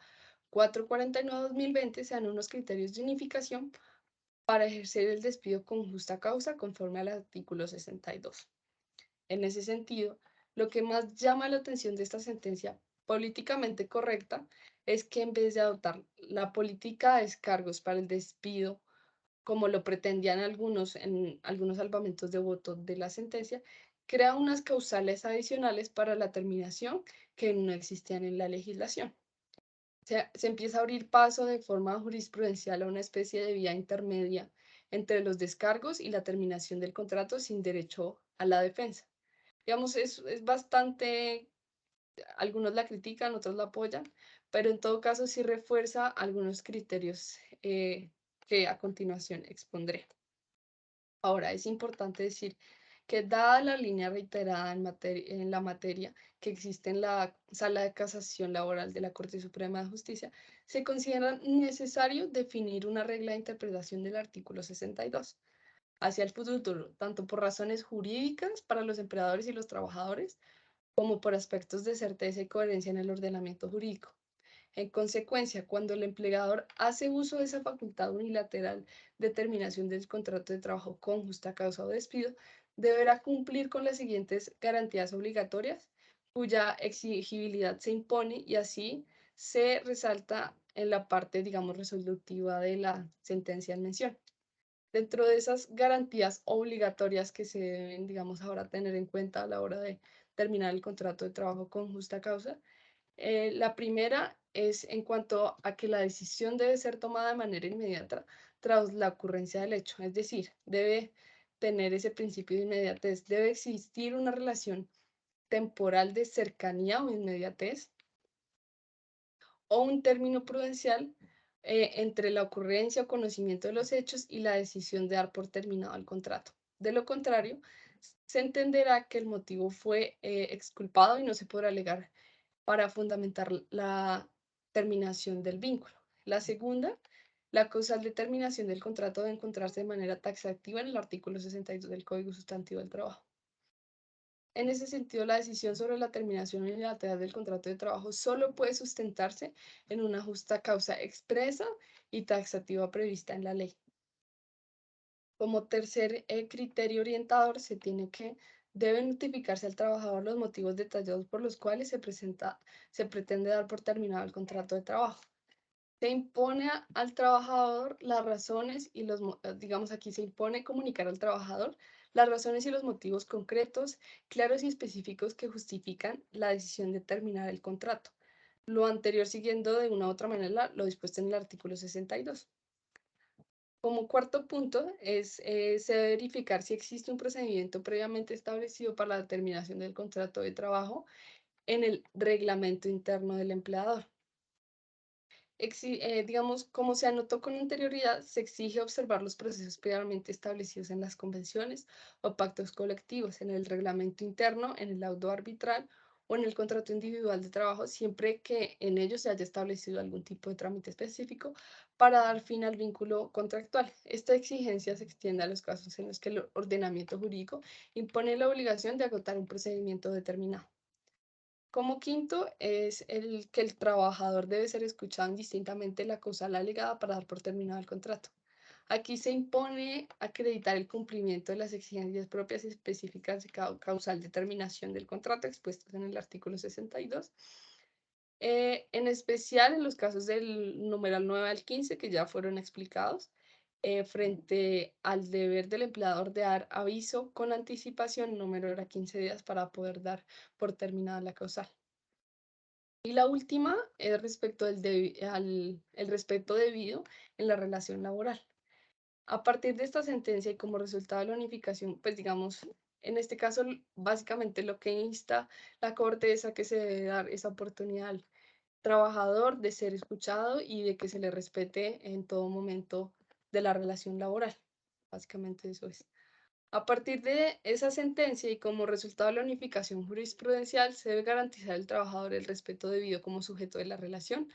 449/2020 se dan unos criterios de unificación para ejercer el despido con justa causa conforme al artículo 62. En ese sentido, lo que más llama la atención de esta sentencia políticamente correcta es que en vez de adoptar la política de descargos para el despido, como lo pretendían algunos en algunos salvamentos de voto de la sentencia, crea unas causales adicionales para la terminación que no existían en la legislación. Se empieza a abrir paso de forma jurisprudencial a una especie de vía intermedia entre los descargos y la terminación del contrato sin derecho a la defensa. Digamos, es bastante, algunos la critican, otros la apoyan, pero en todo caso sí refuerza algunos criterios que a continuación expondré. Ahora, es importante decir que dada la línea reiterada en la materia que existe en la Sala de Casación Laboral de la Corte Suprema de Justicia, se considera necesario definir una regla de interpretación del artículo 62 hacia el futuro, tanto por razones jurídicas para los empleadores y los trabajadores, como por aspectos de certeza y coherencia en el ordenamiento jurídico. En consecuencia, cuando el empleador hace uso de esa facultad unilateral de terminación del contrato de trabajo con justa causa o despido, deberá cumplir con las siguientes garantías obligatorias, cuya exigibilidad se impone y así se resalta en la parte, digamos, resolutiva de la sentencia en mención. Dentro de esas garantías obligatorias que se deben, digamos, ahora tener en cuenta a la hora de terminar el contrato de trabajo con justa causa, la primera es en cuanto a que la decisión debe ser tomada de manera inmediata tras la ocurrencia del hecho, es decir, debe tener ese principio de inmediatez, debe existir una relación temporal de cercanía o inmediatez o un término prudencial entre la ocurrencia o conocimiento de los hechos y la decisión de dar por terminado el contrato. De lo contrario, se entenderá que el motivo fue exculpado y no se podrá alegar para fundamentar la terminación del vínculo. La segunda, la causal de terminación del contrato debe encontrarse de manera taxativa en el artículo 62 del Código Sustantivo del Trabajo. En ese sentido, la decisión sobre la terminación unilateral del contrato de trabajo solo puede sustentarse en una justa causa expresa y taxativa prevista en la ley. Como tercer criterio orientador, se tiene que debe notificarse al trabajador los motivos detallados por los cuales se pretende dar por terminado el contrato de trabajo. Se impone al trabajador las razones y digamos aquí se impone comunicar al trabajador las razones y los motivos concretos, claros y específicos que justifican la decisión de terminar el contrato. Lo anterior siguiendo de una u otra manera lo dispuesto en el artículo 62. Como cuarto punto, se debe verificar si existe un procedimiento previamente establecido para la terminación del contrato de trabajo en el reglamento interno del empleador. Digamos, como se anotó con anterioridad, se exige observar los procesos previamente establecidos en las convenciones o pactos colectivos, en el reglamento interno, en el laudo arbitral o en el contrato individual de trabajo, siempre que en ellos se haya establecido algún tipo de trámite específico para dar fin al vínculo contractual. Esta exigencia se extiende a los casos en los que el ordenamiento jurídico impone la obligación de agotar un procedimiento determinado. Como quinto, es el que el trabajador debe ser escuchado indistintamente la causal alegada para dar por terminado el contrato. Aquí se impone acreditar el cumplimiento de las exigencias propias y específicas de causal de terminación del contrato expuestas en el artículo 62. En especial en los casos del numeral 9 al 15, que ya fueron explicados, frente al deber del empleador de dar aviso con anticipación, no menor a 15 días, para poder dar por terminada la causal. Y la última es respecto el respeto debido en la relación laboral. A partir de esta sentencia y como resultado de la unificación, pues digamos, en este caso, básicamente lo que insta la Corte es a que se debe dar esa oportunidad al trabajador de ser escuchado y de que se le respete en todo momento de la relación laboral. Básicamente eso es. A partir de esa sentencia y como resultado de la unificación jurisprudencial, se debe garantizar al trabajador el respeto debido como sujeto de la relación.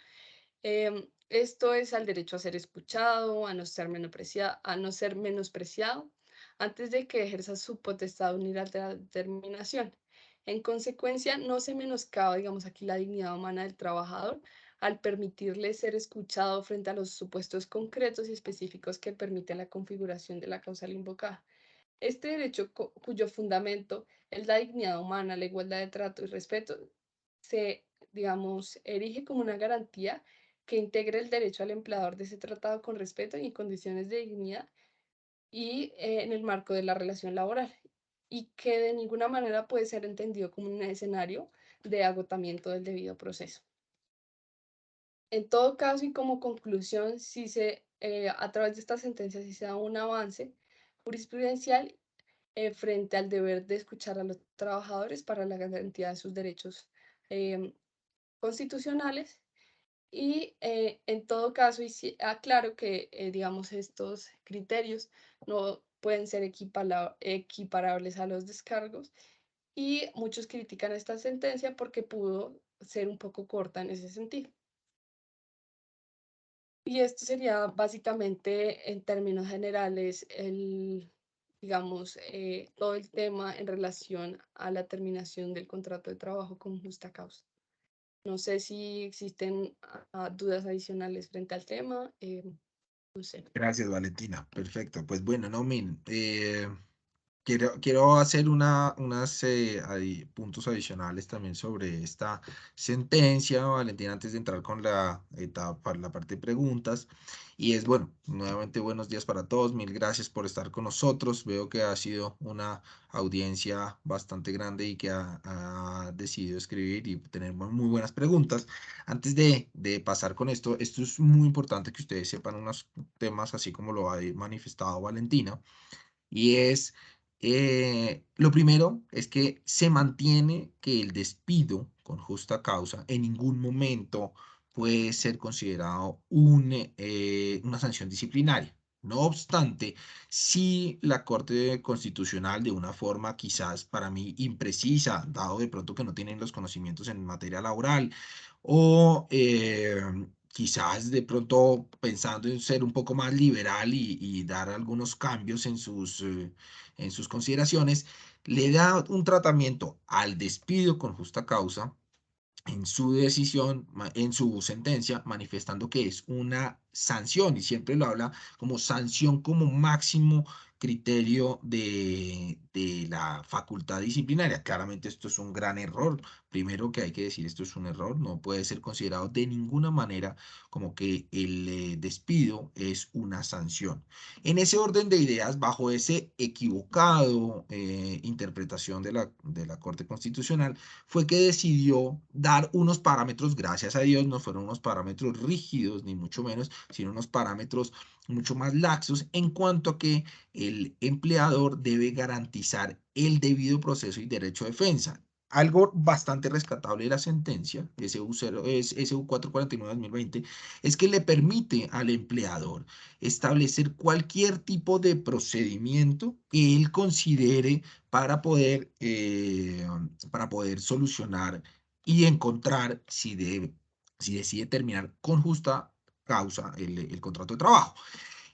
Esto es al derecho a ser escuchado, a no ser menospreciado, antes de que ejerza su potestad unilateral de determinación. En consecuencia, no se menoscaba, digamos aquí, la dignidad humana del trabajador al permitirle ser escuchado frente a los supuestos concretos y específicos que permiten la configuración de la causal invocada. Este derecho, cuyo fundamento es la dignidad humana, la igualdad de trato y respeto, se, digamos, erige como una garantía que integre el derecho al empleador de ser tratado con respeto y en condiciones de dignidad y en el marco de la relación laboral, y que de ninguna manera puede ser entendido como un escenario de agotamiento del debido proceso. En todo caso y como conclusión, si a través de esta sentencia si se da un avance jurisprudencial frente al deber de escuchar a los trabajadores para la garantía de sus derechos constitucionales. Y en todo caso, aclaro que, digamos, estos criterios no pueden ser equiparables a los descargos, y muchos critican esta sentencia porque pudo ser un poco corta en ese sentido. Y esto sería básicamente, en términos generales, digamos, todo el tema en relación a la terminación del contrato de trabajo con justa causa. No sé si existen dudas adicionales frente al tema. No sé. Gracias, Valentina. Perfecto. Pues bueno, no, quiero hacer unas puntos adicionales también sobre esta sentencia, Valentina, antes de entrar con la etapa, la parte de preguntas. Y es bueno, nuevamente buenos días para todos. Mil gracias por estar con nosotros. Veo que ha sido una audiencia bastante grande y que ha decidido escribir y tener muy buenas preguntas. Antes de pasar con esto es muy importante que ustedes sepan unos temas, así como lo ha manifestado Valentina. Y lo primero es que se mantiene que el despido con justa causa en ningún momento puede ser considerado una sanción disciplinaria. No obstante, si la Corte Constitucional, de una forma quizás para mí imprecisa, dado de pronto que no tienen los conocimientos en materia laboral, o quizás de pronto pensando en ser un poco más liberal y dar algunos cambios en sus consideraciones, le da un tratamiento al despido con justa causa en su decisión, en su sentencia, manifestando que es una sanción, y siempre lo habla como sanción como máximo criterio de la facultad disciplinaria. Claramente esto es un gran error. Primero que hay que decir, esto es un error, no puede ser considerado de ninguna manera como que el despido es una sanción. En ese orden de ideas, bajo ese equivocado interpretación de la Corte Constitucional, fue que decidió dar unos parámetros, gracias a Dios, no fueron unos parámetros rígidos, ni mucho menos, sino unos parámetros mucho más laxos en cuanto a que el empleador debe garantizar el debido proceso y derecho a defensa. Algo bastante rescatable de la sentencia, SU 449-2020, es que le permite al empleador establecer cualquier tipo de procedimiento que él considere para poder solucionar y encontrar si decide terminar con justa causa el contrato de trabajo.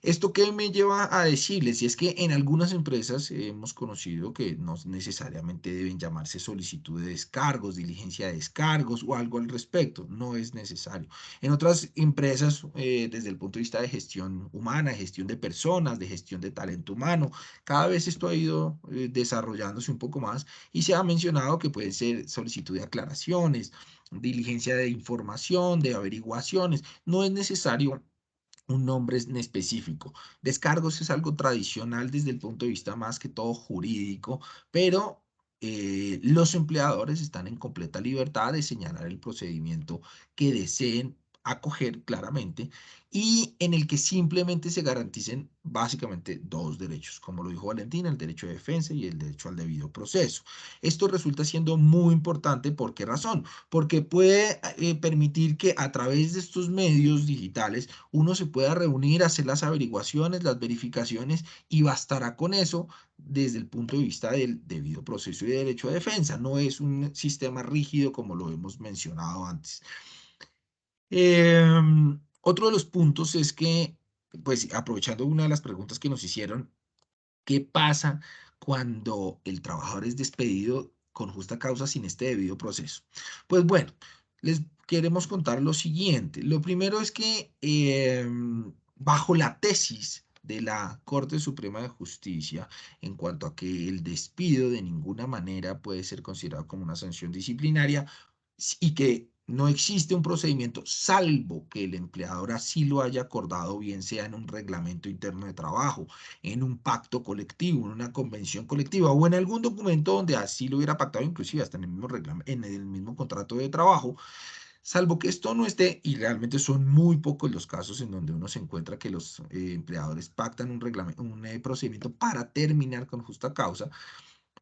¿Esto qué me lleva a decirles? Y es que en algunas empresas hemos conocido que no necesariamente deben llamarse solicitud de descargos, diligencia de descargos o algo al respecto. No es necesario. En otras empresas, desde el punto de vista de gestión humana, de gestión de personas, de gestión de talento humano, cada vez esto ha ido desarrollándose un poco más y se ha mencionado que puede ser solicitud de aclaraciones, diligencia de información, de averiguaciones. No es necesario un nombre en específico. Descargos es algo tradicional desde el punto de vista más que todo jurídico, pero los empleadores están en completa libertad de señalar el procedimiento que deseen acoger claramente y en el que simplemente se garanticen básicamente dos derechos, como lo dijo Valentina, el derecho de defensa y el derecho al debido proceso. Esto resulta siendo muy importante. ¿Por qué razón? Porque puede permitir que a través de estos medios digitales uno se pueda reunir, hacer las averiguaciones, las verificaciones y bastará con eso desde el punto de vista del debido proceso y derecho de defensa. No es un sistema rígido como lo hemos mencionado antes. Otro de los puntos es que, pues aprovechando una de las preguntas que nos hicieron, ¿qué pasa cuando el trabajador es despedido con justa causa sin este debido proceso? Pues bueno, les queremos contar lo siguiente. Lo primero es que bajo la tesis de la Corte Suprema de Justicia, en cuanto a que el despido de ninguna manera puede ser considerado como una sanción disciplinaria, y que no existe un procedimiento salvo que el empleador así lo haya acordado, bien sea en un reglamento interno de trabajo, en un pacto colectivo, en una convención colectiva o en algún documento donde así lo hubiera pactado, inclusive hasta en el mismo en el mismo contrato de trabajo, salvo que esto no esté, y realmente son muy pocos los casos en donde uno se encuentra que los empleadores pactan un reglamento, un procedimiento para terminar con justa causa.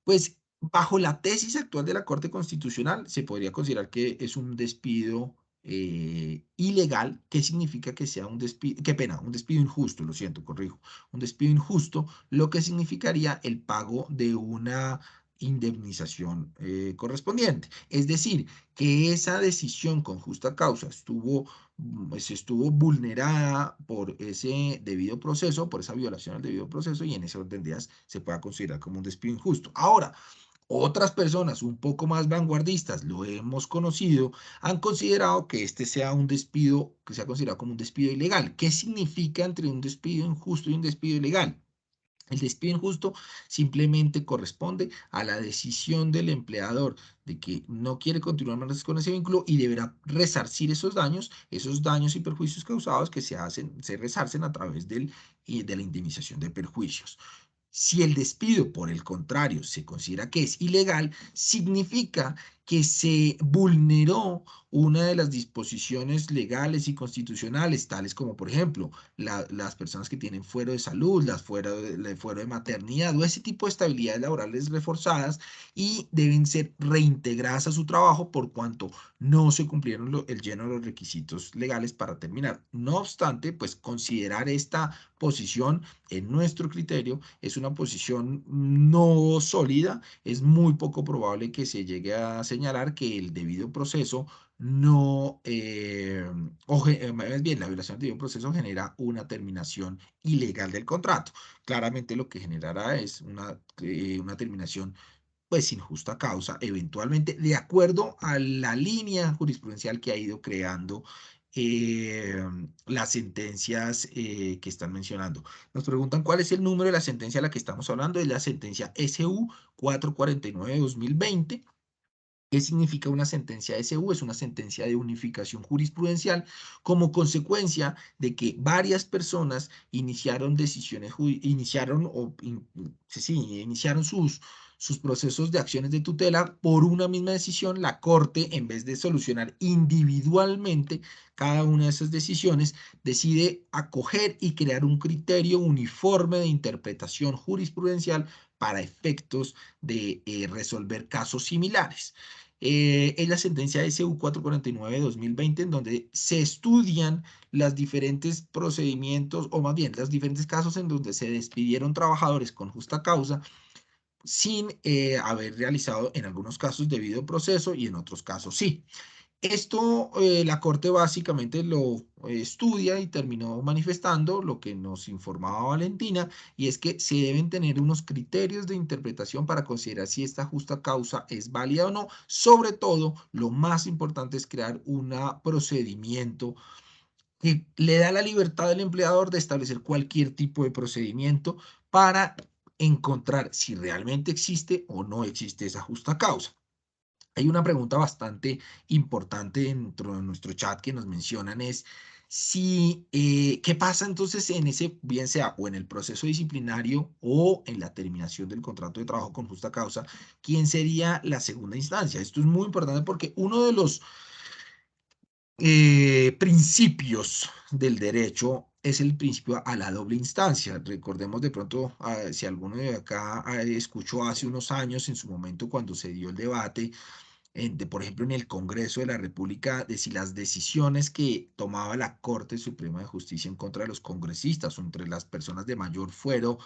Pues bajo la tesis actual de la Corte Constitucional se podría considerar que es un despido ilegal. ¿Qué significa que sea un despido? Qué pena, un despido injusto, lo siento, corrijo. Un despido injusto, lo que significaría el pago de una indemnización correspondiente. Es decir, que esa decisión con justa causa se estuvo vulnerada por ese debido proceso, por esa violación al debido proceso, y en ese orden de ideas se pueda considerar como un despido injusto. Ahora, otras personas un poco más vanguardistas, lo hemos conocido, han considerado que este sea un despido, que sea considerado como un despido ilegal. ¿Qué significa entre un despido injusto y un despido ilegal? El despido injusto simplemente corresponde a la decisión del empleador de que no quiere continuar más con ese vínculo y deberá resarcir esos daños y perjuicios causados que se resarcen a través de la indemnización de perjuicios. Si el despido, por el contrario, se considera que es ilegal, significa que se vulneró una de las disposiciones legales y constitucionales, tales como, por ejemplo, las personas que tienen fuero de salud, fuero de maternidad o ese tipo de estabilidades laborales reforzadas y deben ser reintegradas a su trabajo por cuanto no se cumplieron el lleno de los requisitos legales para terminar. No obstante, pues considerar esta posición en nuestro criterio es una posición no sólida. Es muy poco probable que se llegue a señalar que el debido proceso no, más bien la violación del debido proceso genera una terminación ilegal del contrato. Claramente lo que generará es una terminación pues sin justa causa, eventualmente, de acuerdo a la línea jurisprudencial que ha ido creando eh, las sentencias que están mencionando. Nos preguntan cuál es el número de la sentencia a la que estamos hablando. Es la sentencia SU 449/2020. ¿Qué significa una sentencia SU? Es una sentencia de unificación jurisprudencial como consecuencia de que varias personas iniciaron iniciaron sus procesos de acciones de tutela por una misma decisión. La Corte, en vez de solucionar individualmente cada una de esas decisiones, decide acoger y crear un criterio uniforme de interpretación jurisprudencial para efectos de resolver casos similares. Es la sentencia SU 449/2020, en donde se estudian los diferentes procedimientos, o más bien, los diferentes casos en donde se despidieron trabajadores con justa causa sin haber realizado en algunos casos debido proceso y en otros casos sí. Esto la Corte básicamente lo estudia y terminó manifestando lo que nos informaba Valentina, y es que se deben tener unos criterios de interpretación para considerar si esta justa causa es válida o no. Sobre todo, lo más importante es crear un procedimiento que le da la libertad al empleador de establecer cualquier tipo de procedimiento para encontrar si realmente existe o no existe esa justa causa. Hay una pregunta bastante importante dentro de nuestro chat que nos mencionan, es si, ¿qué pasa entonces en ese, bien sea o en el proceso disciplinario o en la terminación del contrato de trabajo con justa causa? ¿Quién sería la segunda instancia? Esto es muy importante porque uno de los principios del derecho es el principio a la doble instancia. Recordemos de pronto, si alguno de acá escuchó hace unos años, en su momento, cuando se dio el debate, por ejemplo, en el Congreso de la República, de si las decisiones que tomaba la Corte Suprema de Justicia en contra de los congresistas o entre las personas de mayor fuero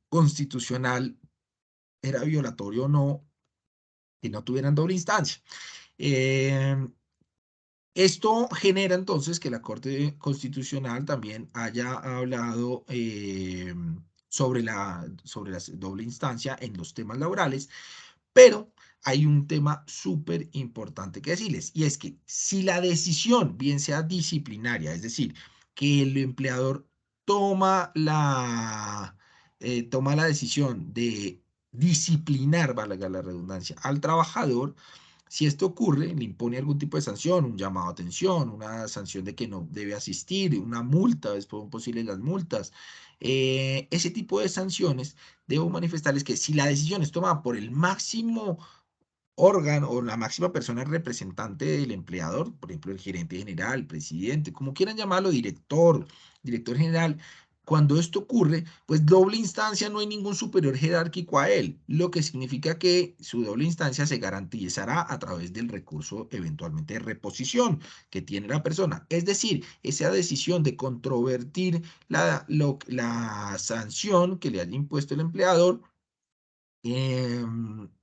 constitucional era violatorio o no, que no tuvieran doble instancia. Esto genera entonces que la Corte Constitucional también haya hablado sobre la doble instancia en los temas laborales, pero hay un tema súper importante que decirles, y es que si la decisión, bien sea disciplinaria, es decir, que el empleador toma la decisión de disciplinar, valga la redundancia, al trabajador, si esto ocurre, le impone algún tipo de sanción, un llamado a atención, una sanción de que no debe asistir, una multa, es posible las multas. Ese tipo de sanciones, debo manifestarles que si la decisión es tomada por el máximo órgano o la máxima persona representante del empleador, por ejemplo, el gerente general, presidente, como quieran llamarlo, director general. Cuando esto ocurre, pues doble instancia no hay ningún superior jerárquico a él, lo que significa que su doble instancia se garantizará a través del recurso eventualmente de reposición que tiene la persona. Es decir, esa decisión de controvertir la sanción que le haya impuesto el empleador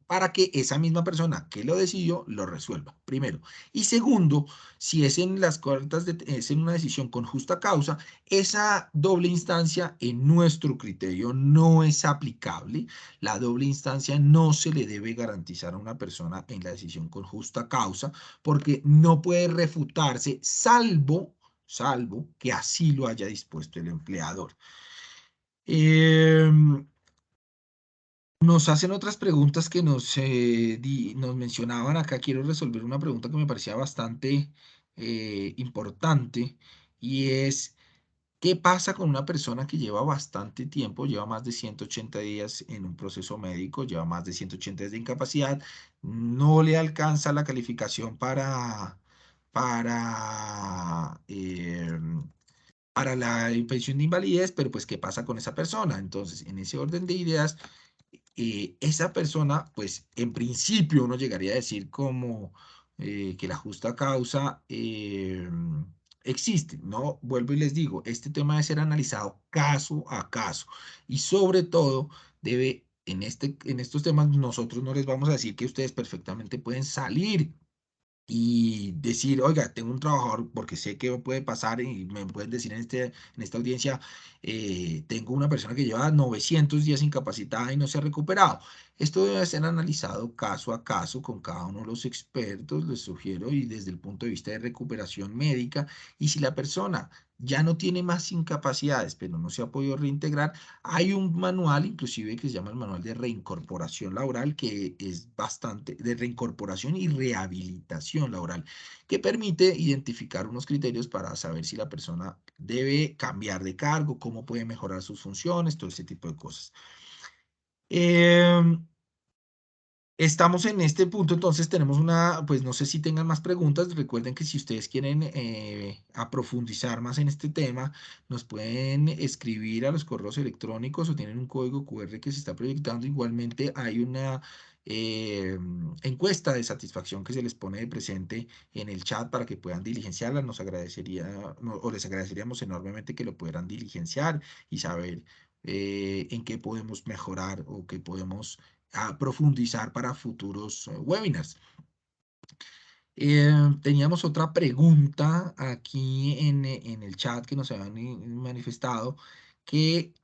para que esa misma persona que lo decidió lo resuelva, primero. Y segundo, si es en las cortes, es en una decisión con justa causa, esa doble instancia en nuestro criterio no es aplicable. La doble instancia no se le debe garantizar a una persona en la decisión con justa causa porque no puede refutarse salvo que así lo haya dispuesto el empleador. Nos hacen otras preguntas que nos mencionaban acá. Quiero resolver una pregunta que me parecía bastante importante y es, ¿qué pasa con una persona que lleva bastante tiempo, lleva más de 180 días en un proceso médico, lleva más de 180 días de incapacidad, no le alcanza la calificación para, para la pensión de invalidez, pero pues ¿qué pasa con esa persona? Entonces, en ese orden de ideas, esa persona, pues en principio uno llegaría a decir como que la justa causa existe, ¿no? Vuelvo y les digo, este tema debe ser analizado caso a caso y sobre todo en estos temas nosotros no les vamos a decir que ustedes perfectamente pueden salir y decir, oiga, tengo un trabajador, porque sé que puede pasar y me pueden decir en esta audiencia, tengo una persona que lleva 900 días incapacitada y no se ha recuperado. Esto debe ser analizado caso a caso con cada uno de los expertos, les sugiero, y desde el punto de vista de recuperación médica. Y si la persona ya no tiene más incapacidades, pero no se ha podido reintegrar, hay un manual, inclusive, que se llama el Manual de Reincorporación Laboral, que es bastante de reincorporación y rehabilitación laboral, que permite identificar unos criterios para saber si la persona debe cambiar de cargo, cómo puede mejorar sus funciones, todo ese tipo de cosas. Estamos en este punto, entonces tenemos pues no sé si tengan más preguntas. Recuerden que si ustedes quieren profundizar más en este tema, nos pueden escribir a los correos electrónicos o tienen un código QR que se está proyectando. Igualmente hay una encuesta de satisfacción que se les pone de presente en el chat para que puedan diligenciarla. Nos agradecería o les agradeceríamos enormemente que lo pudieran diligenciar y saber en qué podemos mejorar o qué podemos a profundizar para futuros webinars. Teníamos otra pregunta aquí en el chat que nos habían manifestado, que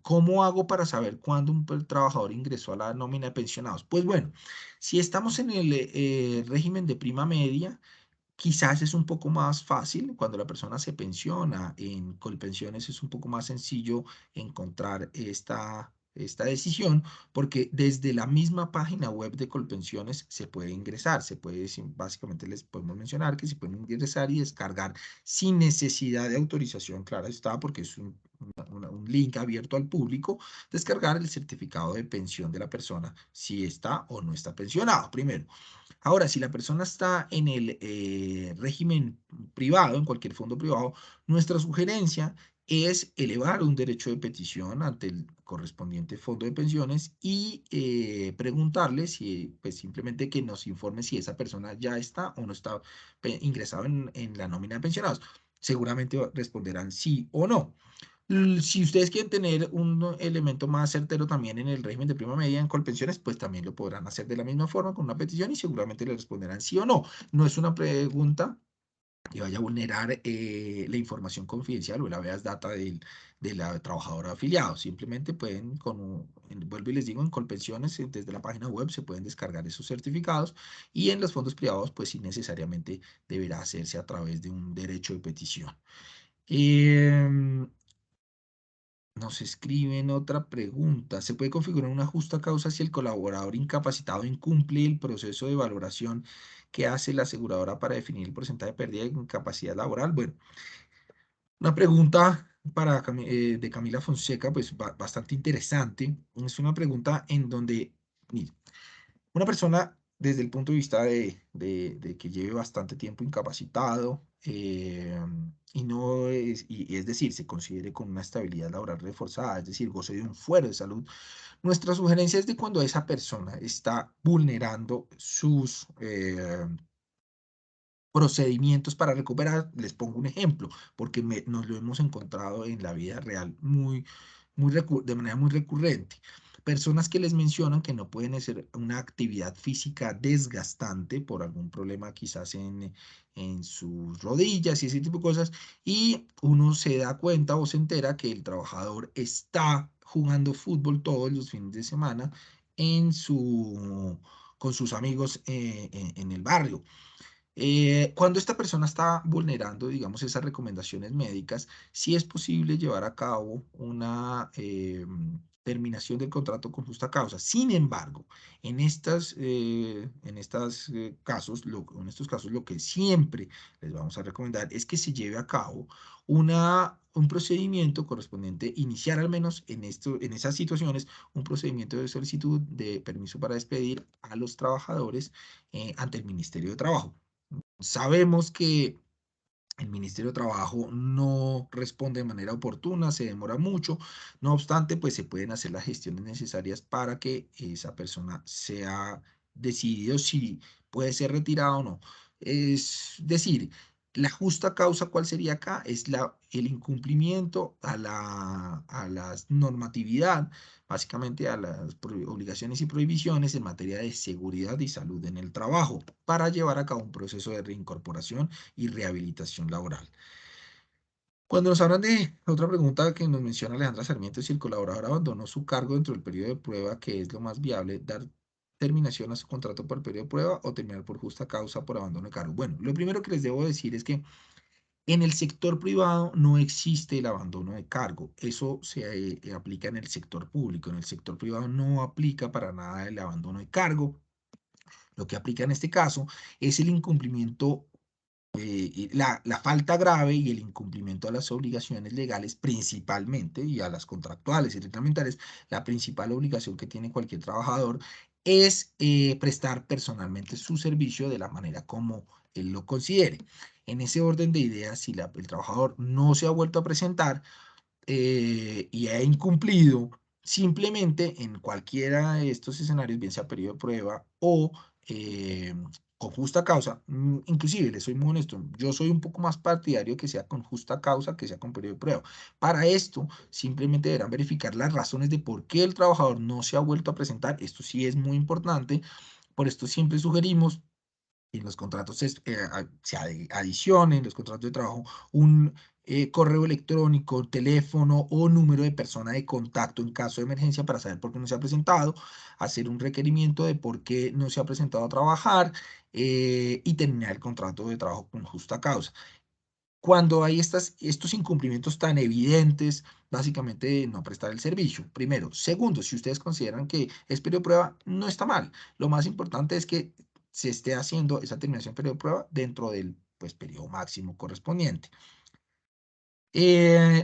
¿cómo hago para saber cuándo un trabajador ingresó a la nómina de pensionados? Pues bueno, si estamos en el régimen de prima media, quizás es un poco más fácil cuando la persona se pensiona en Colpensiones, es un poco más sencillo encontrar esta decisión, porque desde la misma página web de Colpensiones se puede ingresar, básicamente les podemos mencionar que se pueden ingresar y descargar sin necesidad de autorización, claro está, porque es un link abierto al público, descargar el certificado de pensión de la persona, si está o no está pensionado, primero. Ahora, si la persona está en el régimen privado, en cualquier fondo privado, nuestra sugerencia es elevar un derecho de petición ante el correspondiente fondo de pensiones y preguntarle si, pues simplemente que nos informe si esa persona ya está o no está ingresado en la nómina de pensionados. Seguramente responderán sí o no. Si ustedes quieren tener un elemento más certero también en el régimen de prima media en Colpensiones, pues también lo podrán hacer de la misma forma con una petición y seguramente le responderán sí o no. No es una pregunta que vaya a vulnerar la información confidencial o el habeas data de la trabajadora afiliado. Simplemente pueden, vuelvo y les digo, en Colpensiones, desde la página web se pueden descargar esos certificados y en los fondos privados, pues sí necesariamente deberá hacerse a través de un derecho de petición. Nos escriben otra pregunta. ¿Se puede configurar una justa causa si el colaborador incapacitado incumple el proceso de valoración que hace la aseguradora para definir el porcentaje de pérdida de incapacidad laboral? Bueno, una pregunta de Camila Fonseca, pues bastante interesante. Es una pregunta en donde, mire, una persona desde el punto de vista de que lleve bastante tiempo incapacitado y no es decir, se considere con una estabilidad laboral reforzada, es decir, goce de un fuero de salud, nuestra sugerencia es de cuando esa persona está vulnerando sus procedimientos para recuperar. Les pongo un ejemplo, porque nos lo hemos encontrado en la vida real de manera muy recurrente. Personas que les mencionan que no pueden hacer una actividad física desgastante por algún problema quizás en sus rodillas y ese tipo de cosas, y uno se da cuenta o se entera que el trabajador está jugando fútbol todos los fines de semana con sus amigos en el barrio. Cuando esta persona está vulnerando, digamos, esas recomendaciones médicas, sí es posible llevar a cabo una terminación del contrato con justa causa. Sin embargo, en estos casos, lo que siempre les vamos a recomendar es que se lleve a cabo un procedimiento correspondiente, iniciar al menos en esas situaciones, un procedimiento de solicitud de permiso para despedir a los trabajadores ante el Ministerio de Trabajo. Sabemos que el Ministerio de Trabajo no responde de manera oportuna, se demora mucho, no obstante, pues se pueden hacer las gestiones necesarias para que esa persona sea decidido si puede ser retirada o no. Es decir, la justa causa, ¿cuál sería acá? Es el incumplimiento a la normatividad, básicamente a las obligaciones y prohibiciones en materia de seguridad y salud en el trabajo, para llevar a cabo un proceso de reincorporación y rehabilitación laboral. Cuando nos hablan de otra pregunta que nos menciona Alejandra Sarmiento, si el colaborador abandonó su cargo dentro del periodo de prueba, ¿qué es lo más viable? ¿Dar terminación a su contrato por periodo de prueba o terminar por justa causa por abandono de cargo? Bueno, lo primero que les debo decir es que en el sector privado no existe el abandono de cargo. Eso se aplica en el sector público. En el sector privado no aplica para nada el abandono de cargo. Lo que aplica en este caso es el incumplimiento, la falta grave y el incumplimiento a las obligaciones legales principalmente y a las contractuales y reglamentarias. La principal obligación que tiene cualquier trabajador es prestar personalmente su servicio de la manera como él lo considere. En ese orden de ideas, si el trabajador no se ha vuelto a presentar, y ha incumplido, simplemente en cualquiera de estos escenarios, bien sea periodo de prueba o con justa causa, inclusive les soy muy honesto, yo soy un poco más partidario que sea con justa causa que sea con periodo de prueba. Para esto, simplemente deberán verificar las razones de por qué el trabajador no se ha vuelto a presentar. Esto sí es muy importante, por esto siempre sugerimos en los contratos se adicione en los contratos de trabajo un correo electrónico, teléfono o número de persona de contacto en caso de emergencia para saber por qué no se ha presentado, hacer un requerimiento de por qué no se ha presentado a trabajar y terminar el contrato de trabajo con justa causa. Cuando hay estos incumplimientos tan evidentes básicamente de no prestar el servicio. Primero. Segundo, si ustedes consideran que es periodo de prueba, no está mal. Lo más importante es que se esté haciendo esa terminación de periodo de prueba dentro del pues, periodo máximo correspondiente.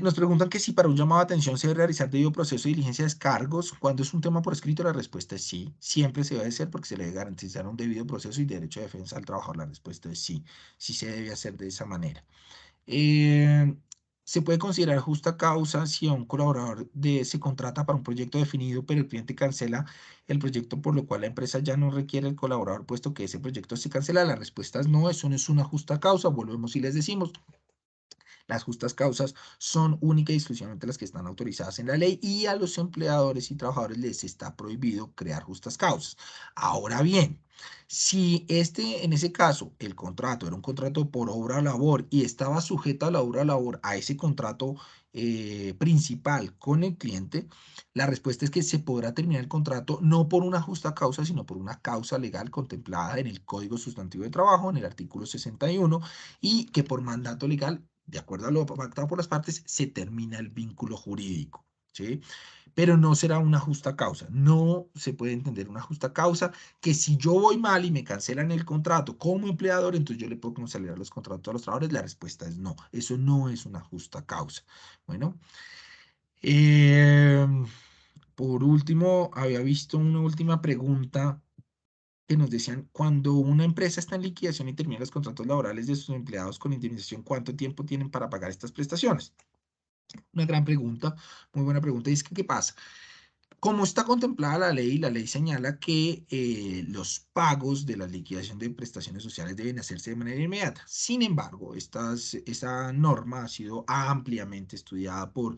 Nos preguntan que si para un llamado de atención se debe realizar debido proceso de diligencia de descargos. Cuando es un tema por escrito, la respuesta es sí. Siempre se debe hacer porque se le debe garantizar un debido proceso y derecho de defensa al trabajador. La respuesta es sí. Sí se debe hacer de esa manera. Se puede considerar justa causa si a un colaborador se contrata para un proyecto definido, pero el cliente cancela el proyecto, por lo cual la empresa ya no requiere el colaborador, puesto que ese proyecto se cancela. La respuesta es no, eso no es una justa causa. Volvemos y les decimos. Las justas causas son únicas y exclusivamente las que están autorizadas en la ley y a los empleadores y trabajadores les está prohibido crear justas causas. Ahora bien, si en ese caso, el contrato era un contrato por obra o labor y estaba sujeto a la obra o labor a ese contrato principal con el cliente, la respuesta es que se podrá terminar el contrato no por una justa causa, sino por una causa legal contemplada en el Código Sustantivo de Trabajo, en el artículo 61, y que por mandato legal, de acuerdo a lo pactado por las partes, se termina el vínculo jurídico, ¿sí? Pero no será una justa causa. No se puede entender una justa causa que si yo voy mal y me cancelan el contrato como empleador, entonces yo le puedo cancelar los contratos a los trabajadores. La respuesta es no. Eso no es una justa causa. Bueno. Por último, había visto una última pregunta que nos decían, cuando una empresa está en liquidación y termina los contratos laborales de sus empleados con indemnización, ¿cuánto tiempo tienen para pagar estas prestaciones? Una gran pregunta, muy buena pregunta. Y es que, ¿qué pasa? Como está contemplada la ley señala que los pagos de la liquidación de prestaciones sociales deben hacerse de manera inmediata. Sin embargo, esa norma ha sido ampliamente estudiada por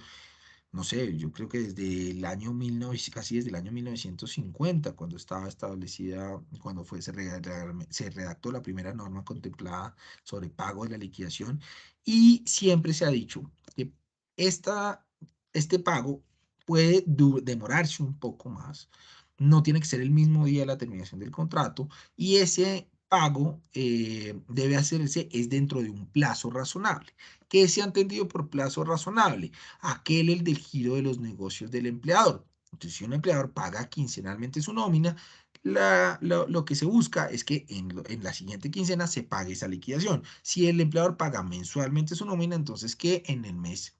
no sé, yo creo que desde el año 1900, casi desde el año 1950, cuando estaba establecida, cuando se redactó la primera norma contemplada sobre pago de la liquidación, y siempre se ha dicho que este pago puede demorarse un poco más, no tiene que ser el mismo día de la terminación del contrato, y ese pago debe hacerse es dentro de un plazo razonable. ¿Qué se ha entendido por plazo razonable? Aquel el del giro de los negocios del empleador. Entonces, si un empleador paga quincenalmente su nómina, lo que se busca es que en la siguiente quincena se pague esa liquidación. Si el empleador paga mensualmente su nómina, entonces que en el mes,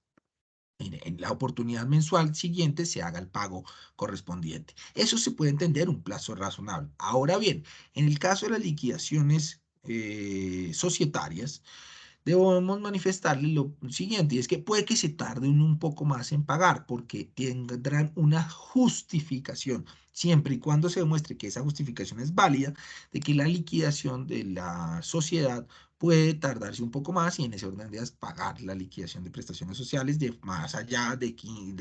en la oportunidad mensual siguiente, se haga el pago correspondiente. Eso se puede entender un plazo razonable. Ahora bien, en el caso de las liquidaciones societarias, debemos manifestarle lo siguiente, y es que puede que se tarde un poco más en pagar porque tendrán una justificación, siempre y cuando se demuestre que esa justificación es válida, de que la liquidación de la sociedad puede tardarse un poco más y en ese orden de días pagar la liquidación de prestaciones sociales de más allá de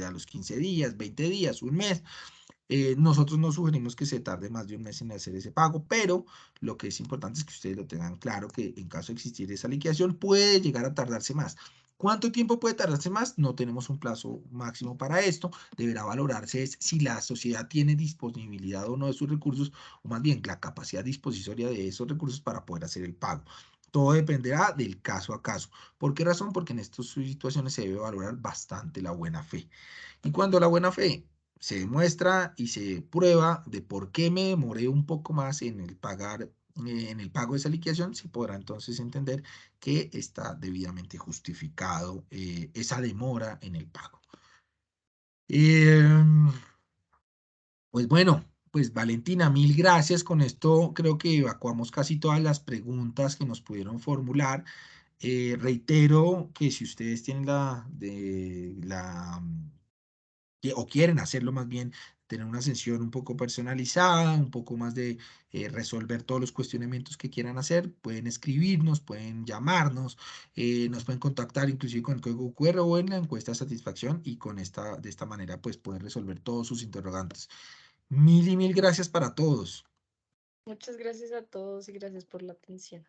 a los 15 días, 20 días, un mes. Nosotros no sugerimos que se tarde más de un mes en hacer ese pago, pero lo que es importante es que ustedes lo tengan claro que en caso de existir esa liquidación puede llegar a tardarse más. ¿Cuánto tiempo puede tardarse más? No tenemos un plazo máximo para esto. Deberá valorarse si la sociedad tiene disponibilidad o no de sus recursos, o más bien la capacidad disposisoria de esos recursos para poder hacer el pago. Todo dependerá del caso a caso. ¿Por qué razón? Porque en estas situaciones se debe valorar bastante la buena fe. Y cuando la buena fe se demuestra y se prueba de por qué me demoré un poco más en el en el pago de esa liquidación, se podrá entonces entender que está debidamente justificado esa demora en el pago. Pues bueno, pues Valentina, mil gracias. Con esto creo que evacuamos casi todas las preguntas que nos pudieron formular. Reitero que si ustedes tienen o quieren hacerlo más bien, tener una sesión un poco personalizada, un poco más de resolver todos los cuestionamientos que quieran hacer, pueden escribirnos, pueden llamarnos, nos pueden contactar inclusive con el código QR o en la encuesta de satisfacción y de esta manera pues pueden resolver todos sus interrogantes. Mil y mil gracias para todos. Muchas gracias a todos y gracias por la atención.